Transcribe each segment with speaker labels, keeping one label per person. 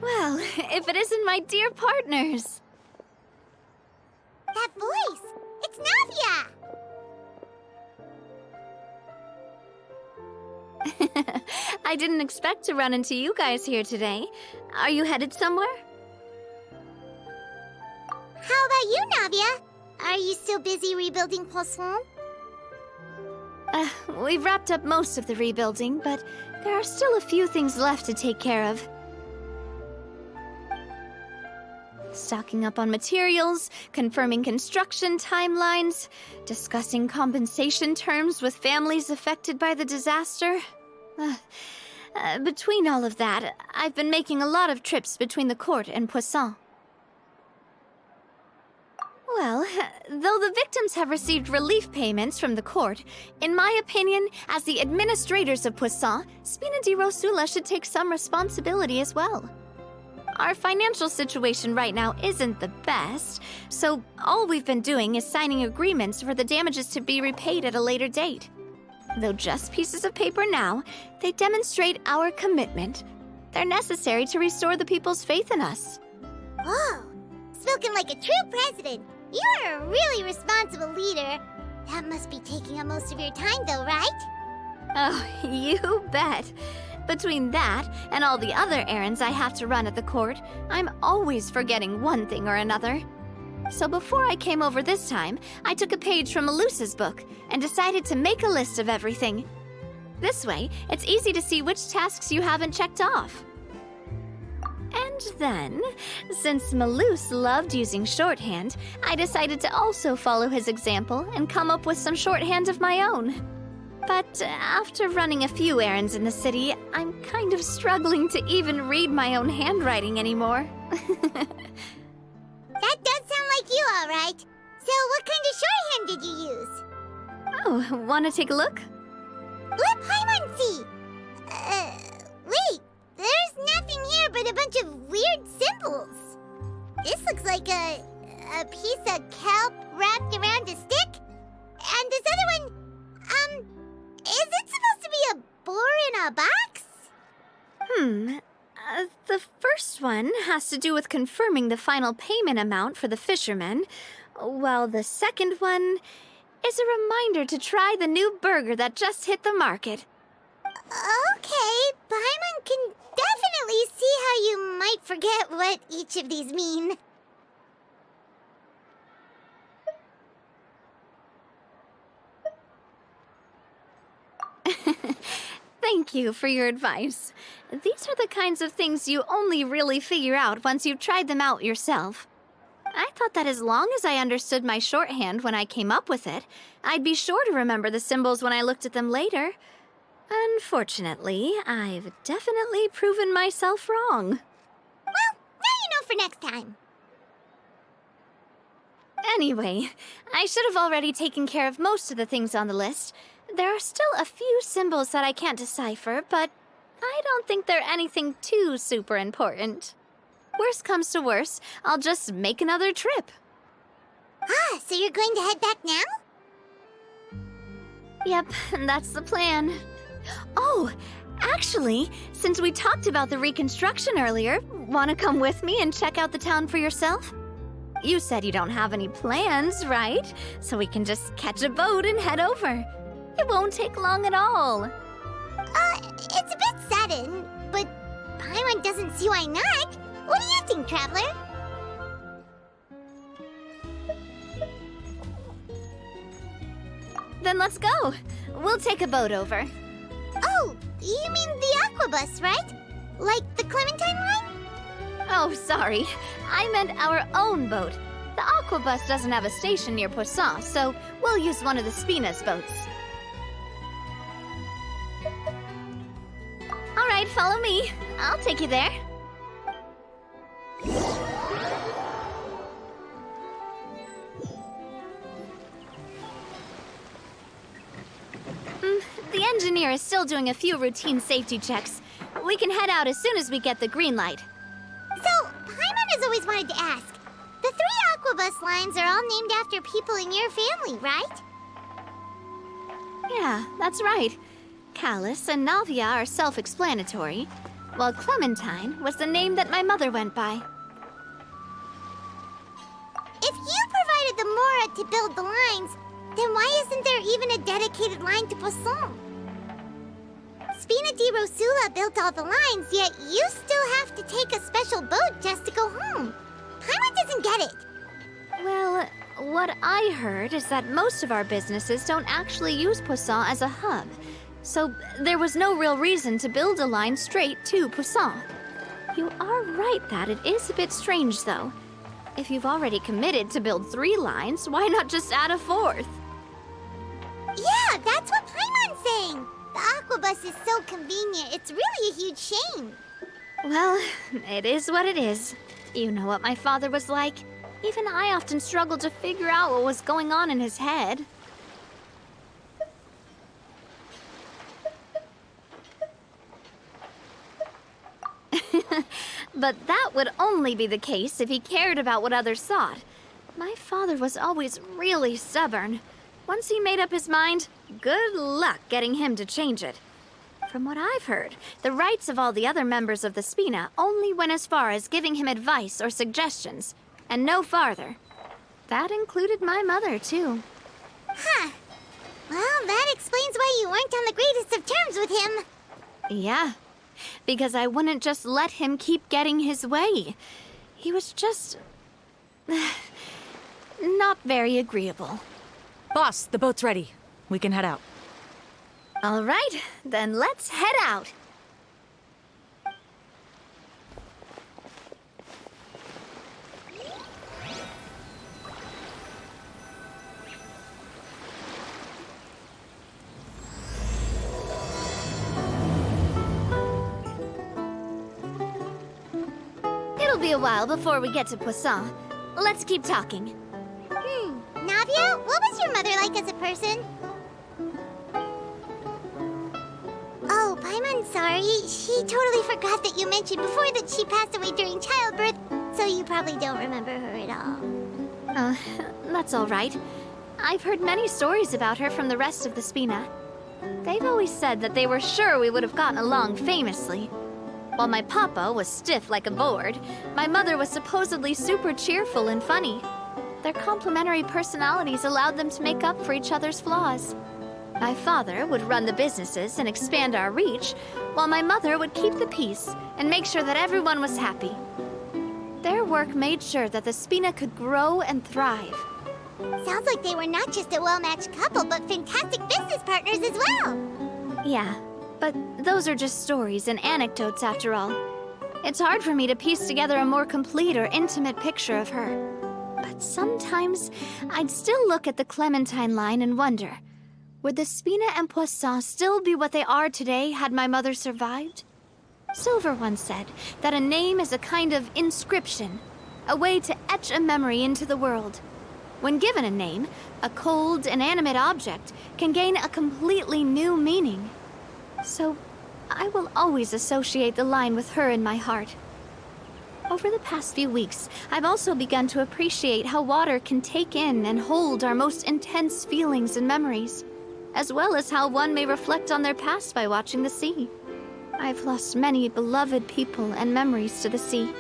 Speaker 1: Well, if it isn't my dear partners.
Speaker 2: That voice! It's Navia!
Speaker 1: I didn't expect to run into you guys here today. Are you headed somewhere?
Speaker 2: How about you, Navia? Are you still busy rebuilding Poisson?
Speaker 1: We've wrapped up most of the rebuilding, but there are still a few things left to take care of. Stocking up on materials, confirming construction timelines, discussing compensation terms with families affected by the disaster. Between all of that, I've been making a lot of trips between the court and Poisson. Well, though the victims have received relief payments from the court, in my opinion, as the administrators of Poisson, Spina di Rosula should take some responsibility as well. Our financial situation right now isn't the best, so all we've been doing is signing agreements for the damages to be repaid at a later date. Though just pieces of paper now, they demonstrate our commitment. They're necessary to restore the people's faith in us.
Speaker 2: Whoa! Spoken like a true president. You're a really responsible leader. That must be taking up most of your time, though, right?
Speaker 1: Oh, you bet. Between that and all the other errands I have to run at the court, I'm always forgetting one thing or another. So before I came over this time, I took a page from Melusa's book and decided to make a list of everything. This way, it's easy to see which tasks you haven't checked off. And then, since Melus loved using shorthand, I decided to also follow his example and come up with some shorthand of my own. But after running a few errands in the city, I'm kind of struggling to even read my own handwriting anymore.
Speaker 2: That does sound like you, all right. So what kind of shorthand did you use?
Speaker 1: Oh, want to take a look?
Speaker 2: Let Paimon see! Wait! There's nothing here but a bunch of weird symbols. This looks like a piece of kelp wrapped around a stick. And this other one, is it supposed to be a boar in a box?
Speaker 1: The first one has to do with confirming the final payment amount for the fishermen, while the second one is a reminder to try the new burger that just hit the market.
Speaker 2: Okay, Paimon can definitely see how you might forget what each of these mean.
Speaker 1: Thank you for your advice. These are the kinds of things you only really figure out once you've tried them out yourself. I thought that as long as I understood my shorthand when I came up with it, I'd be sure to remember the symbols when I looked at them later. Unfortunately, I've definitely proven myself wrong.
Speaker 2: Well, now you know for next time.
Speaker 1: Anyway, I should have already taken care of most of the things on the list. There are still a few symbols that I can't decipher, but I don't think they're anything too super important. Worst comes to worst, I'll just make another trip.
Speaker 2: Ah, so you're going to head back now?
Speaker 1: Yep, that's the plan. Oh, actually, since we talked about the reconstruction earlier, want to come with me and check out the town for yourself? You said you don't have any plans, right? So we can just catch a boat and head over. It won't take long at all.
Speaker 2: It's a bit sudden, but Paimon doesn't see why not. What do you think, Traveler?
Speaker 1: Then let's go. We'll take a boat over.
Speaker 2: Oh, you mean the Aquabus, right? Like the Clementine line?
Speaker 1: Oh, sorry. I meant our own boat. The Aquabus doesn't have a station near Poisson, so we'll use one of the Spina's boats. All right, follow me. I'll take you there. The engineer is still doing a few routine safety checks. We can head out as soon as we get the green light.
Speaker 2: So, Paimon has always wanted to ask. The The 3 Aquabus lines are all named after people in your family, right?
Speaker 1: Yeah, that's right. Callus and Navia are self-explanatory, while Clementine was the name that my mother went by.
Speaker 2: If you provided the Mora to build the lines, then why isn't there even a dedicated line to Poisson? Spina di Rosula built all the lines, yet you still have to take a special boat just to go home. Paimon doesn't get it.
Speaker 1: Well, what I heard is that most of our businesses don't actually use Poisson as a hub, so there was no real reason to build a line straight to Poisson. You are right that it is a bit strange, though. If you've already committed to build 3 lines, why not just add a 4th?
Speaker 2: Yeah, that's what Paimon's saying. The Aquabus is so convenient, it's really a huge shame.
Speaker 1: Well, it is what it is. You know what my father was like. Even I often struggled to figure out what was going on in his head. But that would only be the case if he cared about what others thought. My father was always really stubborn. Once he made up his mind, good luck getting him to change it. From what I've heard, the rights of all the other members of the Spina only went as far as giving him advice or suggestions, and no farther. That included my mother, too.
Speaker 2: Huh. Well, that explains why you weren't on the greatest of terms with him.
Speaker 1: Yeah, because I wouldn't just let him keep getting his way. He was just... not very agreeable.
Speaker 3: Boss, the boat's ready. We can head out.
Speaker 1: All right, then let's head out. It'll be a while before we get to Poisson. Let's keep talking.
Speaker 2: Navia, what was your mother like as a person? Oh, Paimon, sorry. She totally forgot that you mentioned before that she passed away during childbirth, so you probably don't remember her at all.
Speaker 1: That's all right. I've heard many stories about her from the rest of the Spina. They've always said that they were sure we would have gotten along famously. While my papa was stiff like a board, my mother was supposedly super cheerful and funny. Their complementary personalities allowed them to make up for each other's flaws. My father would run the businesses and expand our reach, while my mother would keep the peace and make sure that everyone was happy. Their work made sure that the Spina could grow and thrive.
Speaker 2: Sounds like they were not just a well-matched couple, but fantastic business partners as well.
Speaker 1: Yeah, but those are just stories and anecdotes after all. It's hard for me to piece together a more complete or intimate picture of her. But sometimes I'd still look at the Clementine line and wonder, would the Spina and Poisson still be what they are today had my mother survived? Silver once said that a name is a kind of inscription, a way to etch a memory into the world. When given a name, a cold, inanimate object can gain a completely new meaning. So, I will always associate the line with her in my heart. Over the past few weeks, I've also begun to appreciate how water can take in and hold our most intense feelings and memories, as well as how one may reflect on their past by watching the sea. I've lost many beloved people and memories to the sea.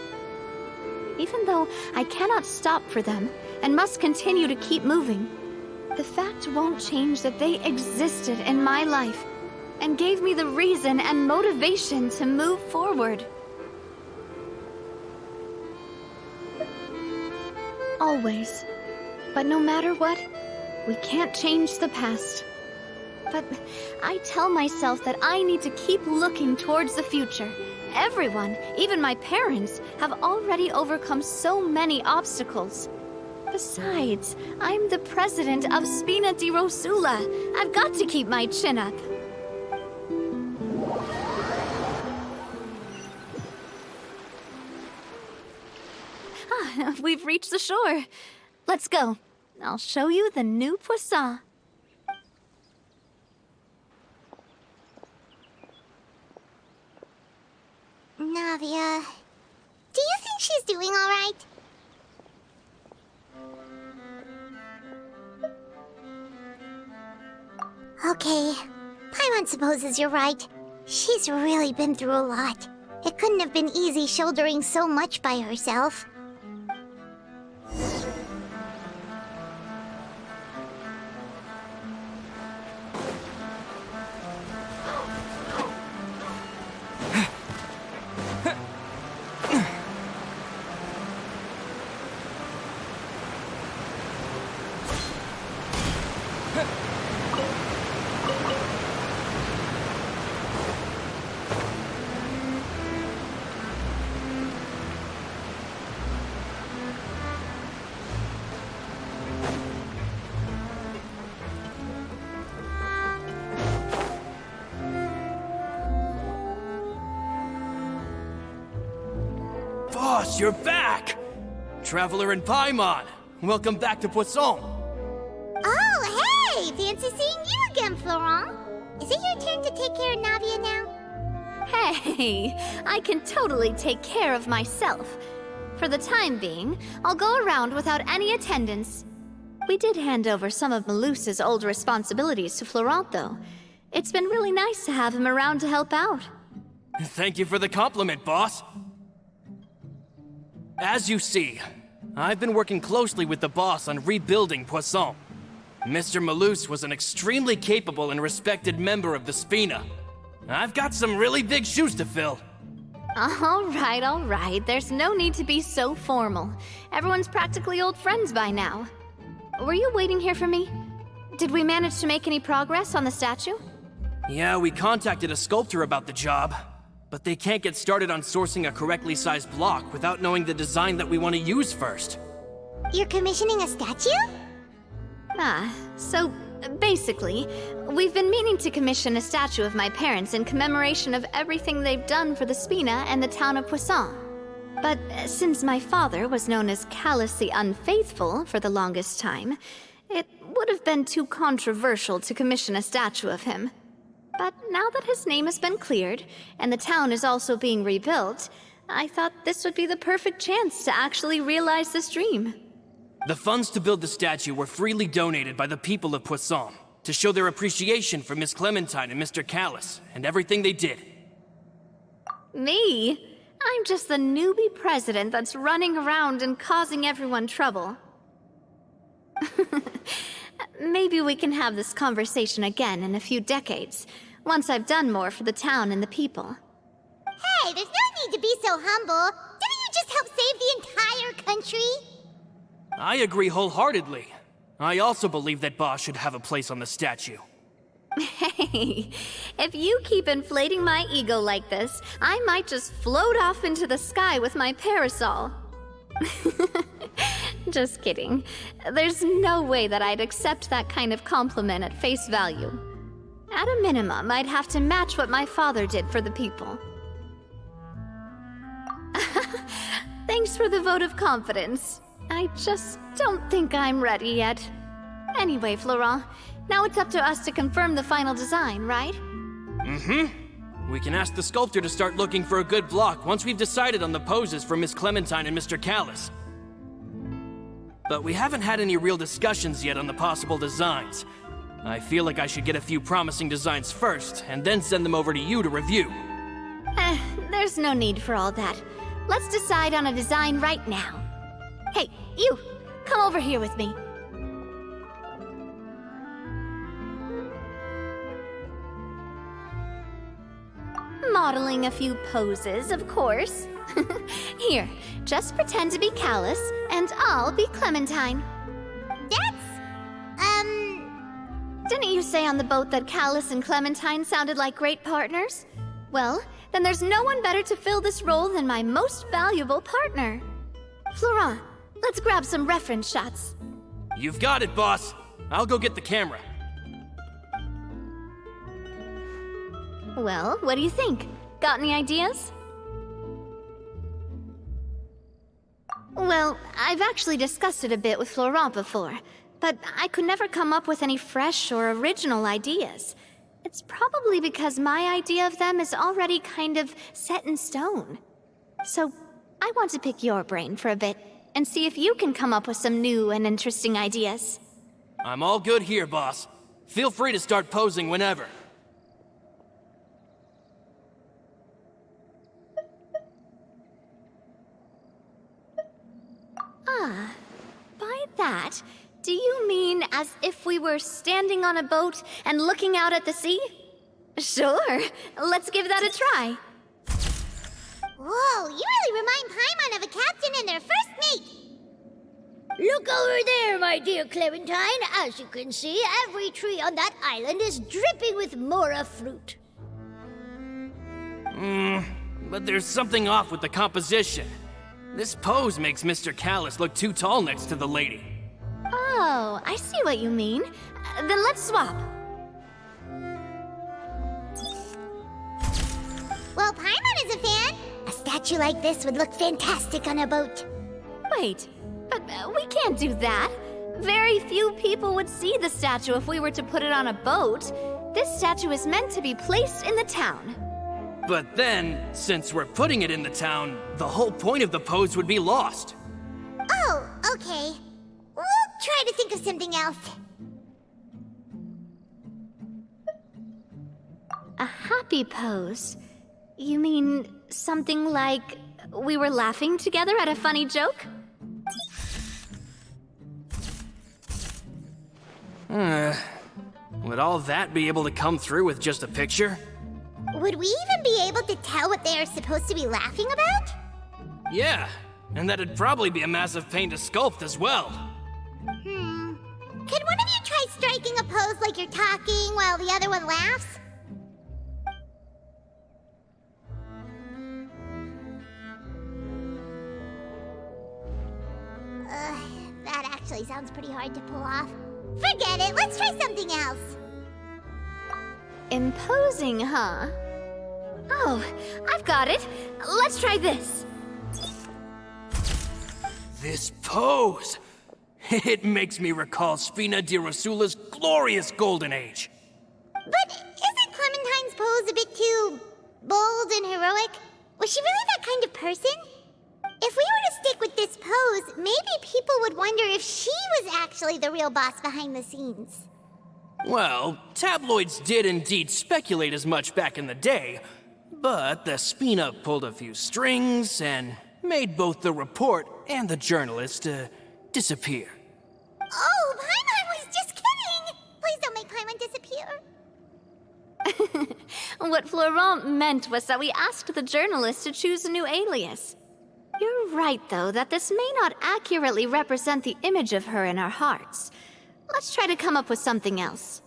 Speaker 1: Even though I cannot stop for them and must continue to keep moving, the fact won't change that they existed in my life and gave me the reason and motivation to move forward. Always. But no matter what, we can't change the past. But I tell myself that I need to keep looking towards the future. Everyone, even my parents, have already overcome so many obstacles. Besides, I'm the president of Spina di Rosula. I've got to keep my chin up. We've reached the shore. Let's go. I'll show you the new Poisson.
Speaker 2: Navia, do you think she's doing all right? Okay, Paimon supposes you're right. She's really been through a lot. It couldn't have been easy shouldering so much by herself.
Speaker 4: Boss, you're back! Traveler and Paimon, welcome back to Poisson.
Speaker 2: Oh, hey! Fancy seeing you again, Florent. Is it your turn to take care of Navia now?
Speaker 1: Hey, I can totally take care of myself. For the time being, I'll go around without any attendance. We did hand over some of Malus's old responsibilities to Florent, though. It's been really nice to have him around to help out.
Speaker 4: Thank you for the compliment, boss. As you see, I've been working closely with the boss on rebuilding Poisson. Mr. Malus was an extremely capable and respected member of the Spina. I've got some really big shoes to fill.
Speaker 1: All right. There's no need to be so formal. Everyone's practically old friends by now. Were you waiting here for me? Did we manage to make any progress on the statue?
Speaker 4: Yeah, we contacted a sculptor about the job, but they can't get started on sourcing a correctly sized block without knowing the design that we want to use first.
Speaker 2: You're commissioning a statue?
Speaker 1: So basically, we've been meaning to commission a statue of my parents in commemoration of everything they've done for the Spina and the town of Poisson. But since my father was known as callously unfaithful for the longest time, it would have been too controversial to commission a statue of him. But now that his name has been cleared, and the town is also being rebuilt, I thought this would be the perfect chance to actually realize this dream.
Speaker 4: The funds to build the statue were freely donated by the people of Poisson to show their appreciation for Miss Clementine and Mr. Callis and everything they did.
Speaker 1: Me? I'm just the newbie president that's running around and causing everyone trouble. Maybe we can have this conversation again in a few decades, once I've done more for the town and the people.
Speaker 2: Hey, there's no need to be so humble. Didn't you just help save the entire country?
Speaker 4: I agree wholeheartedly. I also believe that Boss should have a place on the statue.
Speaker 1: Hey, if you keep inflating my ego like this, I might just float off into the sky with my parasol. Just kidding. There's no way that I'd accept that kind of compliment at face value. At a minimum, I'd have to match what my father did for the people. Thanks for the vote of confidence. I just don't think I'm ready yet. Anyway, Florent, now it's up to us to confirm the final design, right?
Speaker 4: We can ask the sculptor to start looking for a good block once we've decided on the poses for Miss Clementine and Mr. Callis. But we haven't had any real discussions yet on the possible designs. I feel like I should get a few promising designs first, and then send them over to you to review.
Speaker 1: There's no need for all that. Let's decide on a design right now. Hey, you! Come over here with me. Modeling a few poses, of course. Here, just pretend to be Callis, and I'll be Clementine. Didn't you say on the boat that Callis and Clementine sounded like great partners? Well, then there's no one better to fill this role than my most valuable partner. Florent, let's grab some reference shots.
Speaker 4: You've got it, boss. I'll go get the camera.
Speaker 1: Well, what do you think? Got any ideas? Well, I've actually discussed it a bit with Florent before, but I could never come up with any fresh or original ideas. It's probably because my idea of them is already kind of set in stone. So, I want to pick your brain for a bit. and see if you can come up with some new and interesting ideas.
Speaker 4: I'm all good here, boss. Feel free to start posing whenever.
Speaker 1: By that, do you mean as if we were standing on a boat and looking out at the sea? Sure, let's give that a try.
Speaker 2: Whoa, you really remind Paimon of a captain and their first mate.
Speaker 5: Look over there, my dear Clementine. As you can see, every tree on that island is dripping with mora fruit.
Speaker 4: But there's something off with the composition. This pose makes Mr. Callus look too tall next to the lady.
Speaker 1: Oh, I see what you mean. Then let's swap.
Speaker 2: Well, Paimon is a fan. A statue like this would look fantastic on a boat.
Speaker 1: Wait, but we can't do that. Very few people would see the statue if we were to put it on a boat. This statue is meant to be placed in the town.
Speaker 4: But then, since we're putting it in the town, the whole point of the pose would be lost.
Speaker 2: Oh, okay. We'll try to think of something else.
Speaker 1: A happy pose? You mean something like we were laughing together at a funny joke?
Speaker 4: Would all that be able to come through with just a picture?
Speaker 2: Would we even be able to tell what they are supposed to be laughing about?
Speaker 4: Yeah, and that'd probably be a massive pain to sculpt as well.
Speaker 2: Could one of you try striking a pose like you're talking while the other one laughs? That actually sounds pretty hard to pull off. Forget it, let's try something else.
Speaker 1: Imposing, huh? Oh, I've got it. Let's try this.
Speaker 4: This pose! It makes me recall Spina di Rosula's glorious golden age.
Speaker 2: But isn't Clementine's pose a bit too bold and heroic? Was she really that kind of person? If we were to stick with this pose, maybe people would wonder if she was actually the real boss behind the scenes.
Speaker 4: Well, tabloids did indeed speculate as much back in the day, but the Spina pulled a few strings and made both the report and the journalist disappear.
Speaker 2: Oh, Paimon was just kidding! Please don't make Paimon disappear.
Speaker 1: What Florent meant was that we asked the journalist to choose a new alias. You're right, though, that this may not accurately represent the image of her in our hearts. Let's try to come up with something else.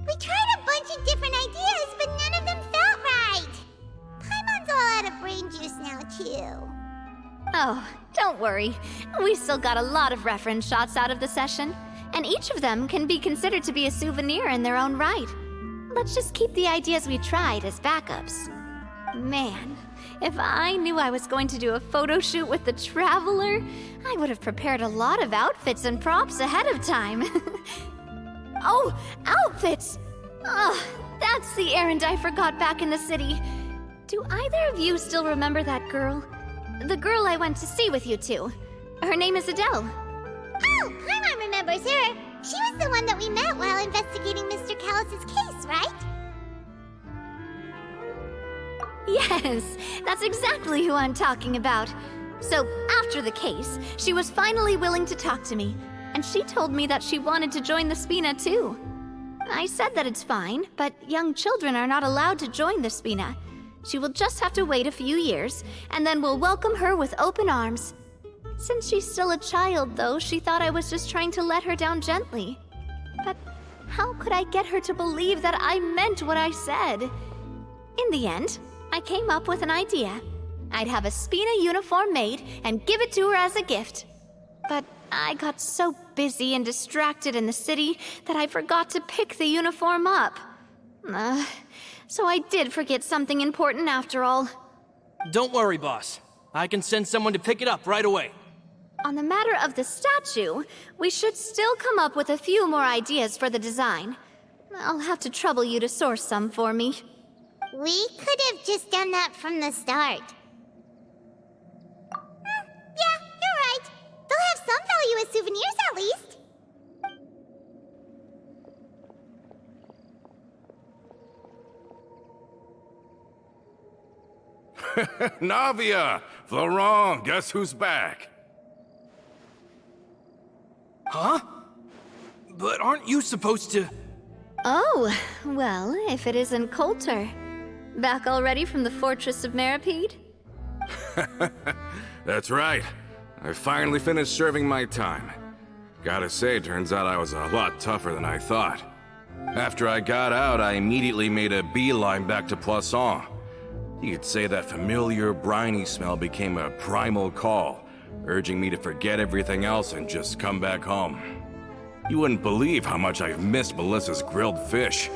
Speaker 2: We tried a bunch of different ideas, but none of them felt right. Paimon's all out of brain juice now, too.
Speaker 1: Oh, don't worry. We still got a lot of reference shots out of the session, and each of them can be considered to be a souvenir in their own right. Let's just keep the ideas we tried as backups. Man, if I knew I was going to do a photo shoot with the Traveler, I would have prepared a lot of outfits and props ahead of time. Oh, outfits! Oh, that's the errand I forgot back in the city. Do either of you still remember that girl? The girl I went to see with you two. Her name is Adele.
Speaker 2: Oh, Paimon remembers her. She was the one that we met while investigating Mr. Callus's case, right?
Speaker 1: Yes, that's exactly who I'm talking about. So, after the case, she was finally willing to talk to me, and she told me that she wanted to join the Spina too. I said that it's fine, but young children are not allowed to join the Spina. She will just have to wait a few years, and then we'll welcome her with open arms. Since she's still a child, though, she thought I was just trying to let her down gently. But how could I get her to believe that I meant what I said? In the end, I came up with an idea. I'd have a Spina uniform made and give it to her as a gift. But I got so busy and distracted in the city that I forgot to pick the uniform up. So I did forget something important after all.
Speaker 4: Don't worry, boss. I can send someone to pick it up right away.
Speaker 1: On the matter of the statue, we should still come up with a few more ideas for the design. I'll have to trouble you to source some for me.
Speaker 2: We could have just done that from the start. Yeah, you're right. They'll have some value as souvenirs at least.
Speaker 6: Navia! Florent, guess who's back?
Speaker 4: Huh? But aren't you supposed to...
Speaker 1: Oh, well, if it isn't Coulter. Back already from the Fortress of Meripede?
Speaker 6: That's right. I finally finished serving my time. Gotta say, turns out I was a lot tougher than I thought. After I got out, I immediately made a beeline back to Poisson. You could say that familiar, briny smell became a primal call, urging me to forget everything else and just come back home. You wouldn't believe how much I've missed Melissa's grilled fish.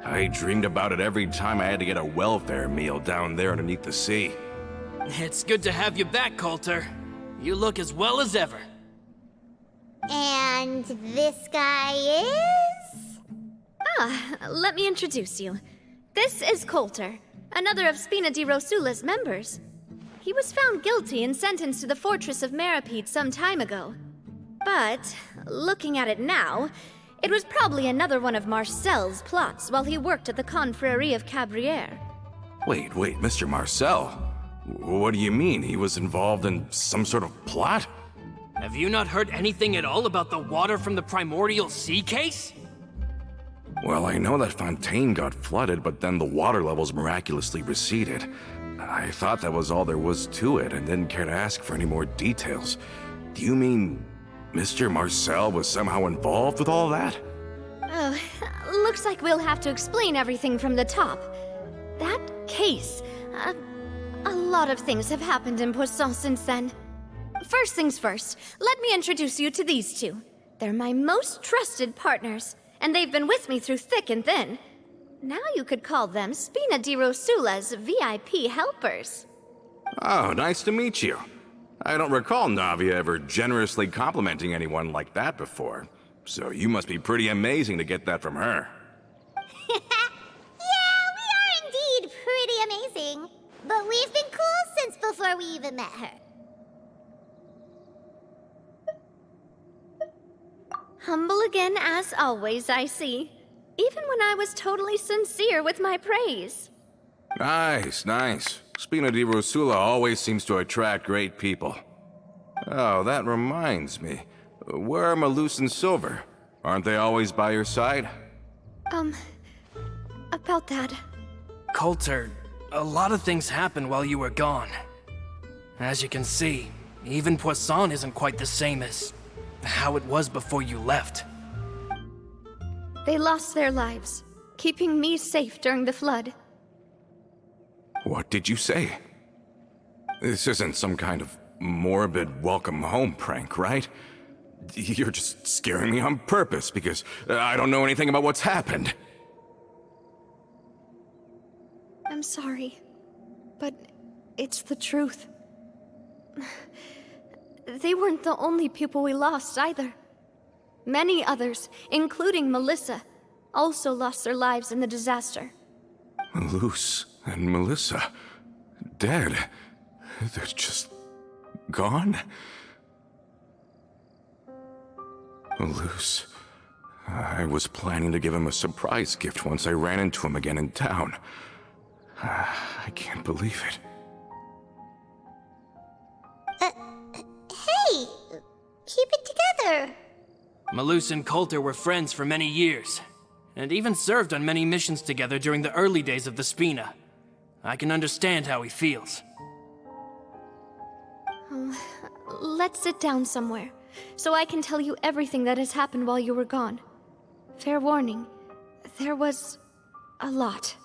Speaker 6: I dreamed about it every time I had to get a welfare meal down there underneath the sea.
Speaker 4: It's good to have you back, Coulter. You look as well as ever.
Speaker 2: And this guy is?
Speaker 1: Let me introduce you. This is Coulter, another of Spina di Rosula's members. He was found guilty and sentenced to the Fortress of Meripede some time ago. But, looking at it now, it was probably another one of Marcel's plots while he worked at the Confrérie of Cabrières.
Speaker 6: Wait, Mr. Marcel? What do you mean? He was involved in some sort of plot?
Speaker 4: Have you not heard anything at all about the water from the primordial sea case?
Speaker 6: Well, I know that Fontaine got flooded, but then the water levels miraculously receded. I thought that was all there was to it and didn't care to ask for any more details. Do you mean Mr. Marcel was somehow involved with all that?
Speaker 1: Oh, looks like we'll have to explain everything from the top. That case, a lot of things have happened in Poisson since then. First things first, let me introduce you to these two. They're my most trusted partners, and they've been with me through thick and thin. Now you could call them Spina di Rosula's VIP helpers.
Speaker 6: Oh, nice to meet you. I don't recall Navia ever generously complimenting anyone like that before, so you must be pretty amazing to get that from her.
Speaker 2: Yeah, we are indeed pretty amazing. But we've been cool since before we even met her.
Speaker 1: Humble again as always, I see. Even when I was totally sincere with my praise.
Speaker 6: Nice. Spina di Rosula always seems to attract great people. Oh, that reminds me. Where are Malus and Silver? Aren't they always by your side?
Speaker 1: About that.
Speaker 4: Coulter, a lot of things happened while you were gone. As you can see, even Poisson isn't quite the same as how it was before you left.
Speaker 1: They lost their lives, keeping me safe during the flood.
Speaker 6: What did you say? This isn't some kind of morbid welcome home prank, right? You're just scaring me on purpose because I don't know anything about what's happened.
Speaker 1: I'm sorry, but it's the truth. They weren't the only people we lost either. Many others, including Melissa, also lost their lives in the disaster.
Speaker 6: Malus and Melissa, dead. They're just gone? Malus, I was planning to give him a surprise gift once I ran into him again in town. I can't believe it.
Speaker 2: Hey, keep it together.
Speaker 4: Malus and Coulter were friends for many years, and even served on many missions together during the early days of the Spina. I can understand how he feels.
Speaker 1: Let's sit down somewhere, so I can tell you everything that has happened while you were gone. Fair warning, there was a lot.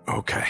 Speaker 6: Okay.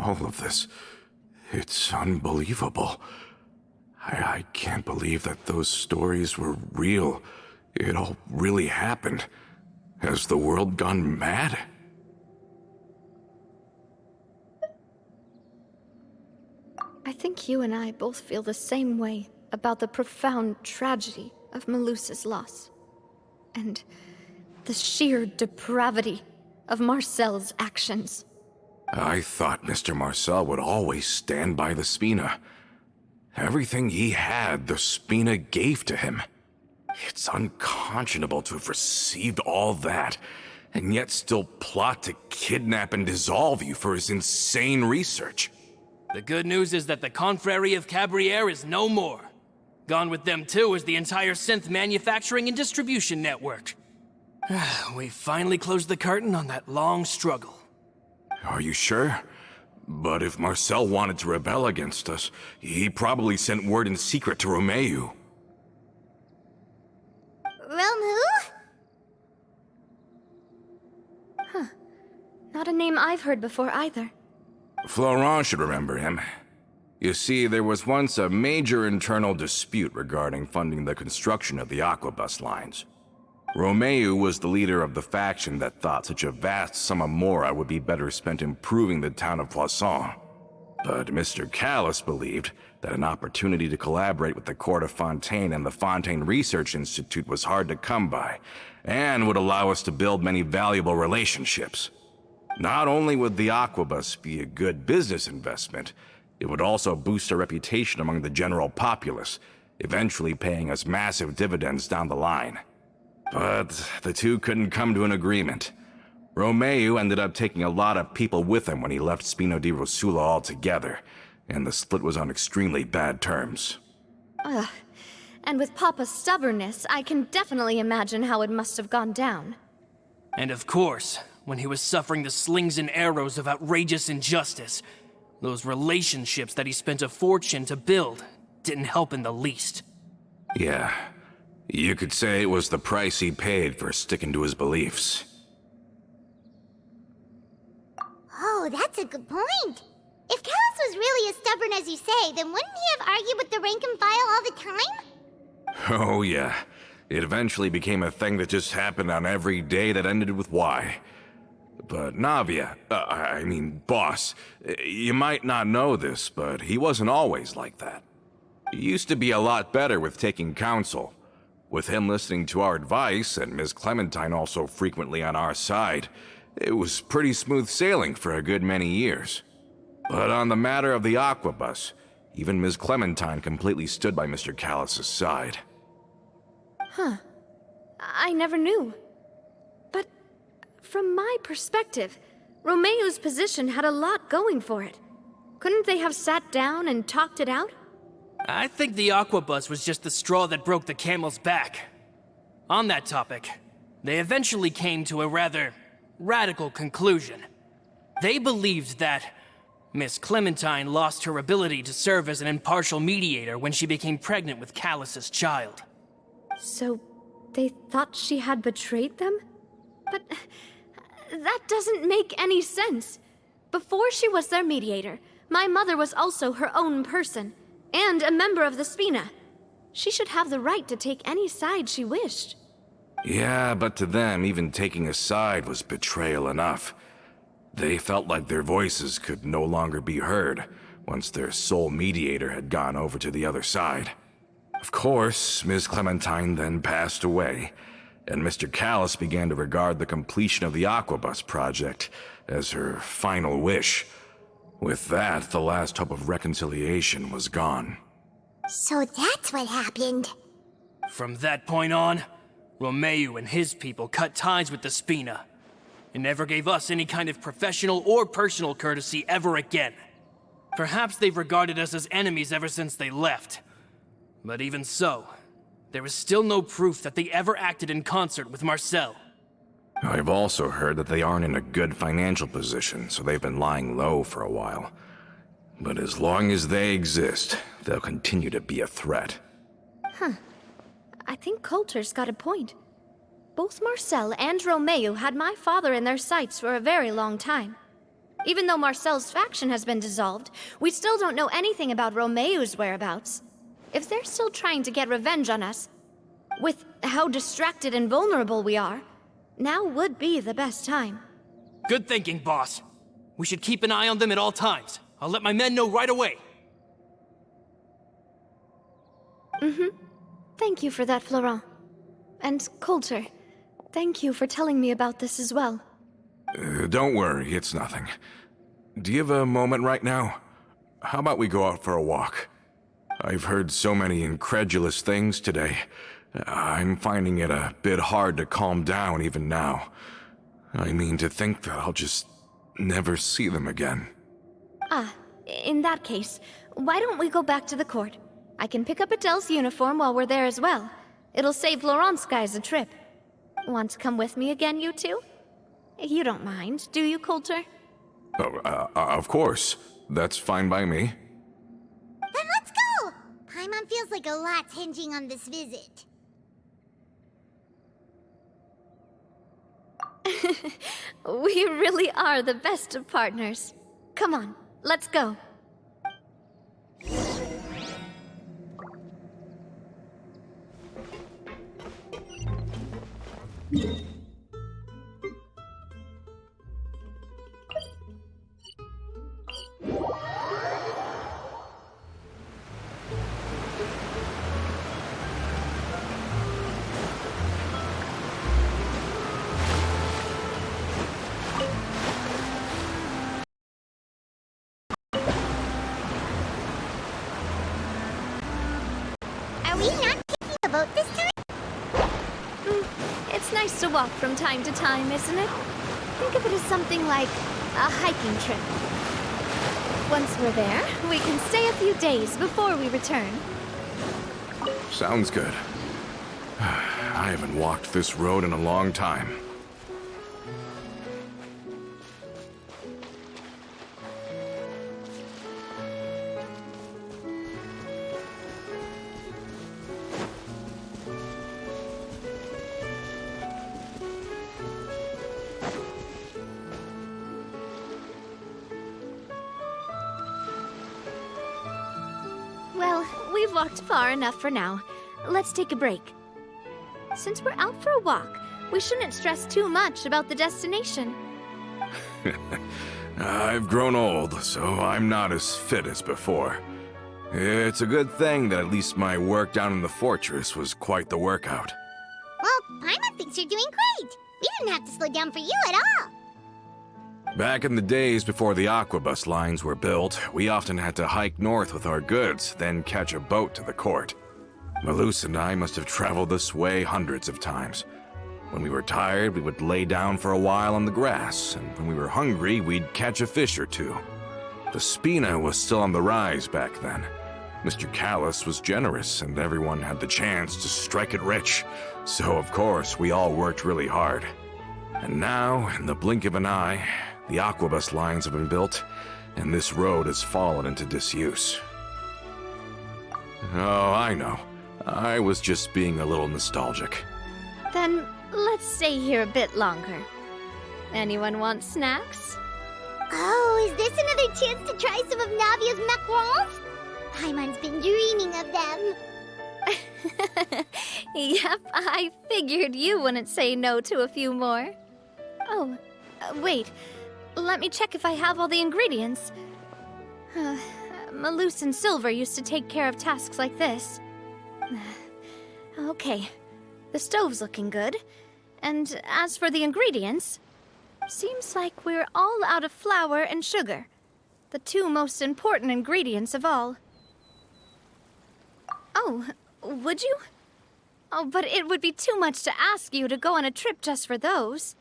Speaker 6: all of this. It's unbelievable. I can't believe that those stories were real. It all really happened. Has the world gone mad?
Speaker 1: I think you and I both feel the same way about the profound tragedy of Melusa's loss. And the sheer depravity of Marcel's actions.
Speaker 6: I thought Mr. Marcel would always stand by the Spina. Everything he had, the Spina gave to him. It's unconscionable to have received all that, and yet still plot to kidnap and dissolve you for his insane research.
Speaker 4: The good news is that the Confrérie of Cabriere is no more. Gone with them too is the entire synth manufacturing and distribution network. We finally closed the curtain on that long struggle.
Speaker 6: Are you sure? But if Marcel wanted to rebel against us, he probably sent word in secret to Romeu.
Speaker 2: Romu?
Speaker 1: Not a name I've heard before either.
Speaker 6: Florent should remember him. You see, there was once a major internal dispute regarding funding the construction of the Aquabus lines. Romeu was the leader of the faction that thought such a vast sum of mora would be better spent improving the town of Poisson. But Mr. Callis believed that an opportunity to collaborate with the Court of Fontaine and the Fontaine Research Institute was hard to come by, and would allow us to build many valuable relationships. Not only would the Aquabus be a good business investment, it would also boost our reputation among the general populace, eventually paying us massive dividends down the line. But the two couldn't come to an agreement. Romeu ended up taking a lot of people with him when he left Spino di Rosula altogether, and the split was on extremely bad terms.
Speaker 1: And with Papa's stubbornness, I can definitely imagine how it must have gone down.
Speaker 4: And of course, when he was suffering the slings and arrows of outrageous injustice, those relationships that he spent a fortune to build didn't help in the least.
Speaker 6: Yeah, you could say it was the price he paid for sticking to his beliefs.
Speaker 2: Oh, that's a good point. If Callis was really as stubborn as you say, then wouldn't he have argued with the rank and file all the time?
Speaker 6: Oh yeah, it eventually became a thing that just happened on every day that ended with Y. But Navia, boss, you might not know this, but he wasn't always like that. He used to be a lot better with taking counsel. With him listening to our advice, and Ms. Clementine also frequently on our side, it was pretty smooth sailing for a good many years. But on the matter of the Aquabus, even Ms. Clementine completely stood by Mr. Callis' side.
Speaker 1: I never knew. But from my perspective, Romeu's position had a lot going for it. Couldn't they have sat down and talked it out?
Speaker 4: I think the Aquabus was just the straw that broke the camel's back. On that topic, they eventually came to a rather radical conclusion. They believed that Miss Clementine lost her ability to serve as an impartial mediator when she became pregnant with Callus's child.
Speaker 1: So they thought she had betrayed them? But that doesn't make any sense. Before she was their mediator, my mother was also her own person, and a member of the Spina. She should have the right to take any side she wished.
Speaker 6: Yeah, but to them, even taking a side was betrayal enough. They felt like their voices could no longer be heard once their sole mediator had gone over to the other side. Of course, Ms. Clementine then passed away, and Mr. Callis began to regard the completion of the Aquabus project as her final wish. With that, the last hope of reconciliation was gone.
Speaker 2: So that's what happened.
Speaker 4: From that point on, Romeu and his people cut ties with the Spina, and never gave us any kind of professional or personal courtesy ever again. Perhaps they've regarded us as enemies ever since they left. But even so, there is still no proof that they ever acted in concert with Marcel.
Speaker 6: I've also heard that they aren't in a good financial position, so they've been lying low for a while. But as long as they exist, they'll continue to be a threat.
Speaker 1: I think Coulter's got a point. Both Marcel and Romeu had my father in their sights for a very long time. Even though Marcel's faction has been dissolved, we still don't know anything about Romeu's whereabouts. If they're still trying to get revenge on us, with how distracted and vulnerable we are, now would be the best time.
Speaker 4: Good thinking, boss. We should keep an eye on them at all times. I'll let my men know right away.
Speaker 1: Thank you for that, Florent. And Coulter, thank you for telling me about this as well.
Speaker 6: Don't worry, it's nothing. Do you have a moment right now? How about we go out for a walk? I've heard so many incredulous things today. I'm finding it a bit hard to calm down even now. I mean, to think that I'll just never see them again.
Speaker 1: In that case, why don't we go back to the court? I can pick up Adele's uniform while we're there as well. It'll save Laurent's guys a trip. Want to come with me again, you two? You don't mind, do you, Coulter?
Speaker 6: Of course. That's fine by me.
Speaker 2: Then let's go! Paimon feels like a lot's hinging on this visit.
Speaker 1: We really are the best of partners. Come on, let's go.
Speaker 2: Are we not taking a boat this time?
Speaker 1: It's nice to walk from time to time, isn't it? Think of it as something like a hiking trip. Once we're there, we can stay a few days before we return.
Speaker 6: Sounds good. I haven't walked this road in a long time.
Speaker 1: Well, we've walked far enough for now. Let's take a break. Since we're out for a walk, we shouldn't stress too much about the destination.
Speaker 6: I've grown old, so I'm not as fit as before. It's a good thing that at least my work down in the fortress was quite the workout.
Speaker 2: Well, Paimon thinks you're doing great. We didn't have to slow down for you at all.
Speaker 6: Back in the days before the aquabus lines were built, we often had to hike north with our goods, then catch a boat to the court. Malus and I must have traveled this way hundreds of times. When we were tired, we would lay down for a while on the grass, and when we were hungry, we'd catch a fish or two. The spina was still on the rise back then. Mr. Callis was generous, and everyone had the chance to strike it rich. So, of course, we all worked really hard. And now, in the blink of an eye, the aquabus lines have been built, and this road has fallen into disuse. Oh, I know. I was just being a little nostalgic.
Speaker 1: Then let's stay here a bit longer. Anyone want snacks?
Speaker 2: Oh, is this another chance to try some of Navia's macarons? Paimon's been dreaming of them.
Speaker 1: Yep, I figured you wouldn't say no to a few more. Oh, wait. Let me check if I have all the ingredients. Malus and Silver used to take care of tasks like this. Okay, the stove's looking good. And as for the ingredients, seems like we're all out of flour and sugar, the two most important ingredients of all. Oh, would you? Oh, but it would be too much to ask you to go on a trip just for those.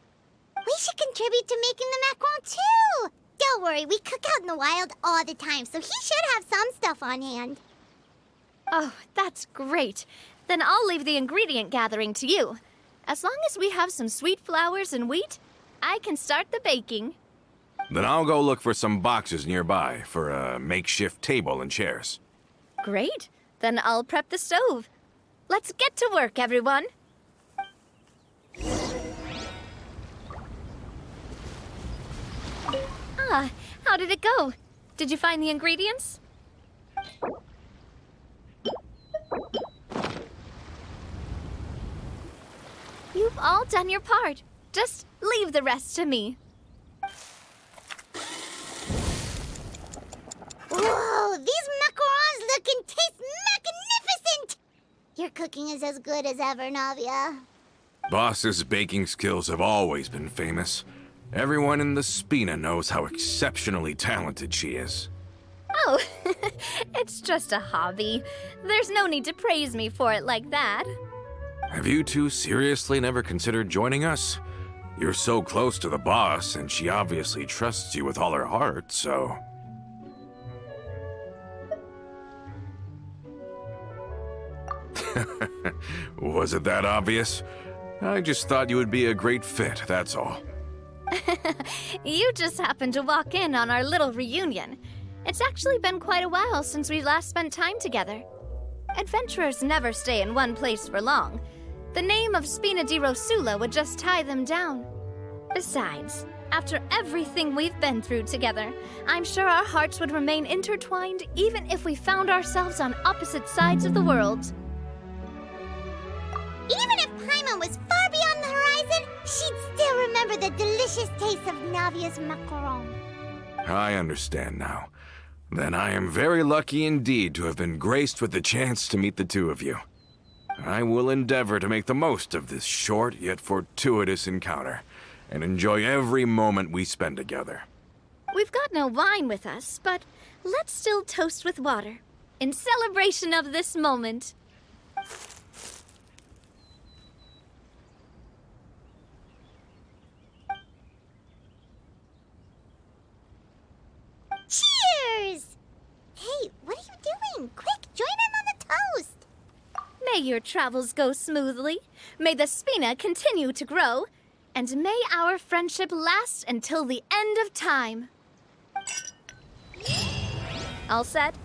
Speaker 2: We should contribute to making the macaron too. Don't worry, we cook out in the wild all the time, so he should have some stuff on hand.
Speaker 1: Oh, that's great. Then I'll leave the ingredient gathering to you. As long as we have some sweet flours and wheat, I can start the baking.
Speaker 6: Then I'll go look for some boxes nearby for a makeshift table and chairs.
Speaker 1: Great. Then I'll prep the stove. Let's get to work, everyone. How did it go? Did you find the ingredients? You've all done your part. Just leave the rest to me.
Speaker 2: Whoa, these macarons look and taste magnificent! Your cooking is as good as ever, Navia.
Speaker 6: Boss's baking skills have always been famous. Everyone in the Spina knows how exceptionally talented she is.
Speaker 1: Oh, it's just a hobby. There's no need to praise me for it like that.
Speaker 6: Have you two seriously never considered joining us? You're so close to the boss, and she obviously trusts you with all her heart, so... Was it that obvious? I just thought you would be a great fit, that's all.
Speaker 1: You just happened to walk in on our little reunion. It's actually been quite a while since we last spent time together. Adventurers never stay in one place for long. The name of Spina di Rosula would just tie them down. Besides, after everything we've been through together, I'm sure our hearts would remain intertwined even if we found ourselves on opposite sides of the world.
Speaker 2: Even if Paimon was far beyond the horizon, she'd still remember the delicious taste of Navia's macaron.
Speaker 6: I understand now. Then I am very lucky indeed to have been graced with the chance to meet the two of you. I will endeavor to make the most of this short yet fortuitous encounter, and enjoy every moment we spend together.
Speaker 1: We've got no wine with us, but let's still toast with water, in celebration of this moment.
Speaker 2: Cheers! Hey, what are you doing? Quick, join in on the toast!
Speaker 1: May your travels go smoothly, may the Spina continue to grow, and may our friendship last until the end of time. All set?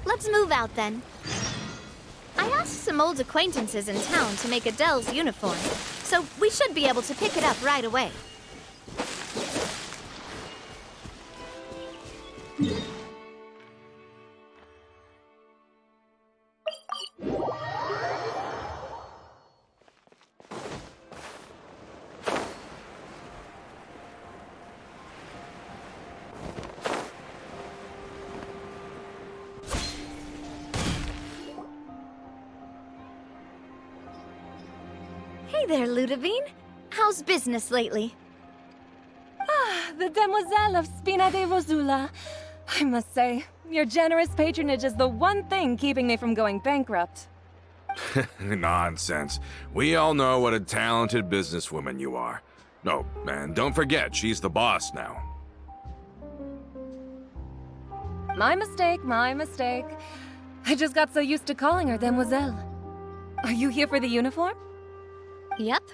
Speaker 1: Let's move out then. I asked some old acquaintances in town to make Adele's uniform, so we should be able to pick it up right away. Hey there, Ludovine. How's business lately?
Speaker 3: The Demoiselle of Spina di Rosula. I must say, your generous patronage is the one thing keeping me from going bankrupt.
Speaker 6: Nonsense. We all know what a talented businesswoman you are. No, and don't forget, she's the boss now.
Speaker 3: My mistake, my mistake. I just got so used to calling her Demoiselle. Are you here for the uniform?
Speaker 1: Yep.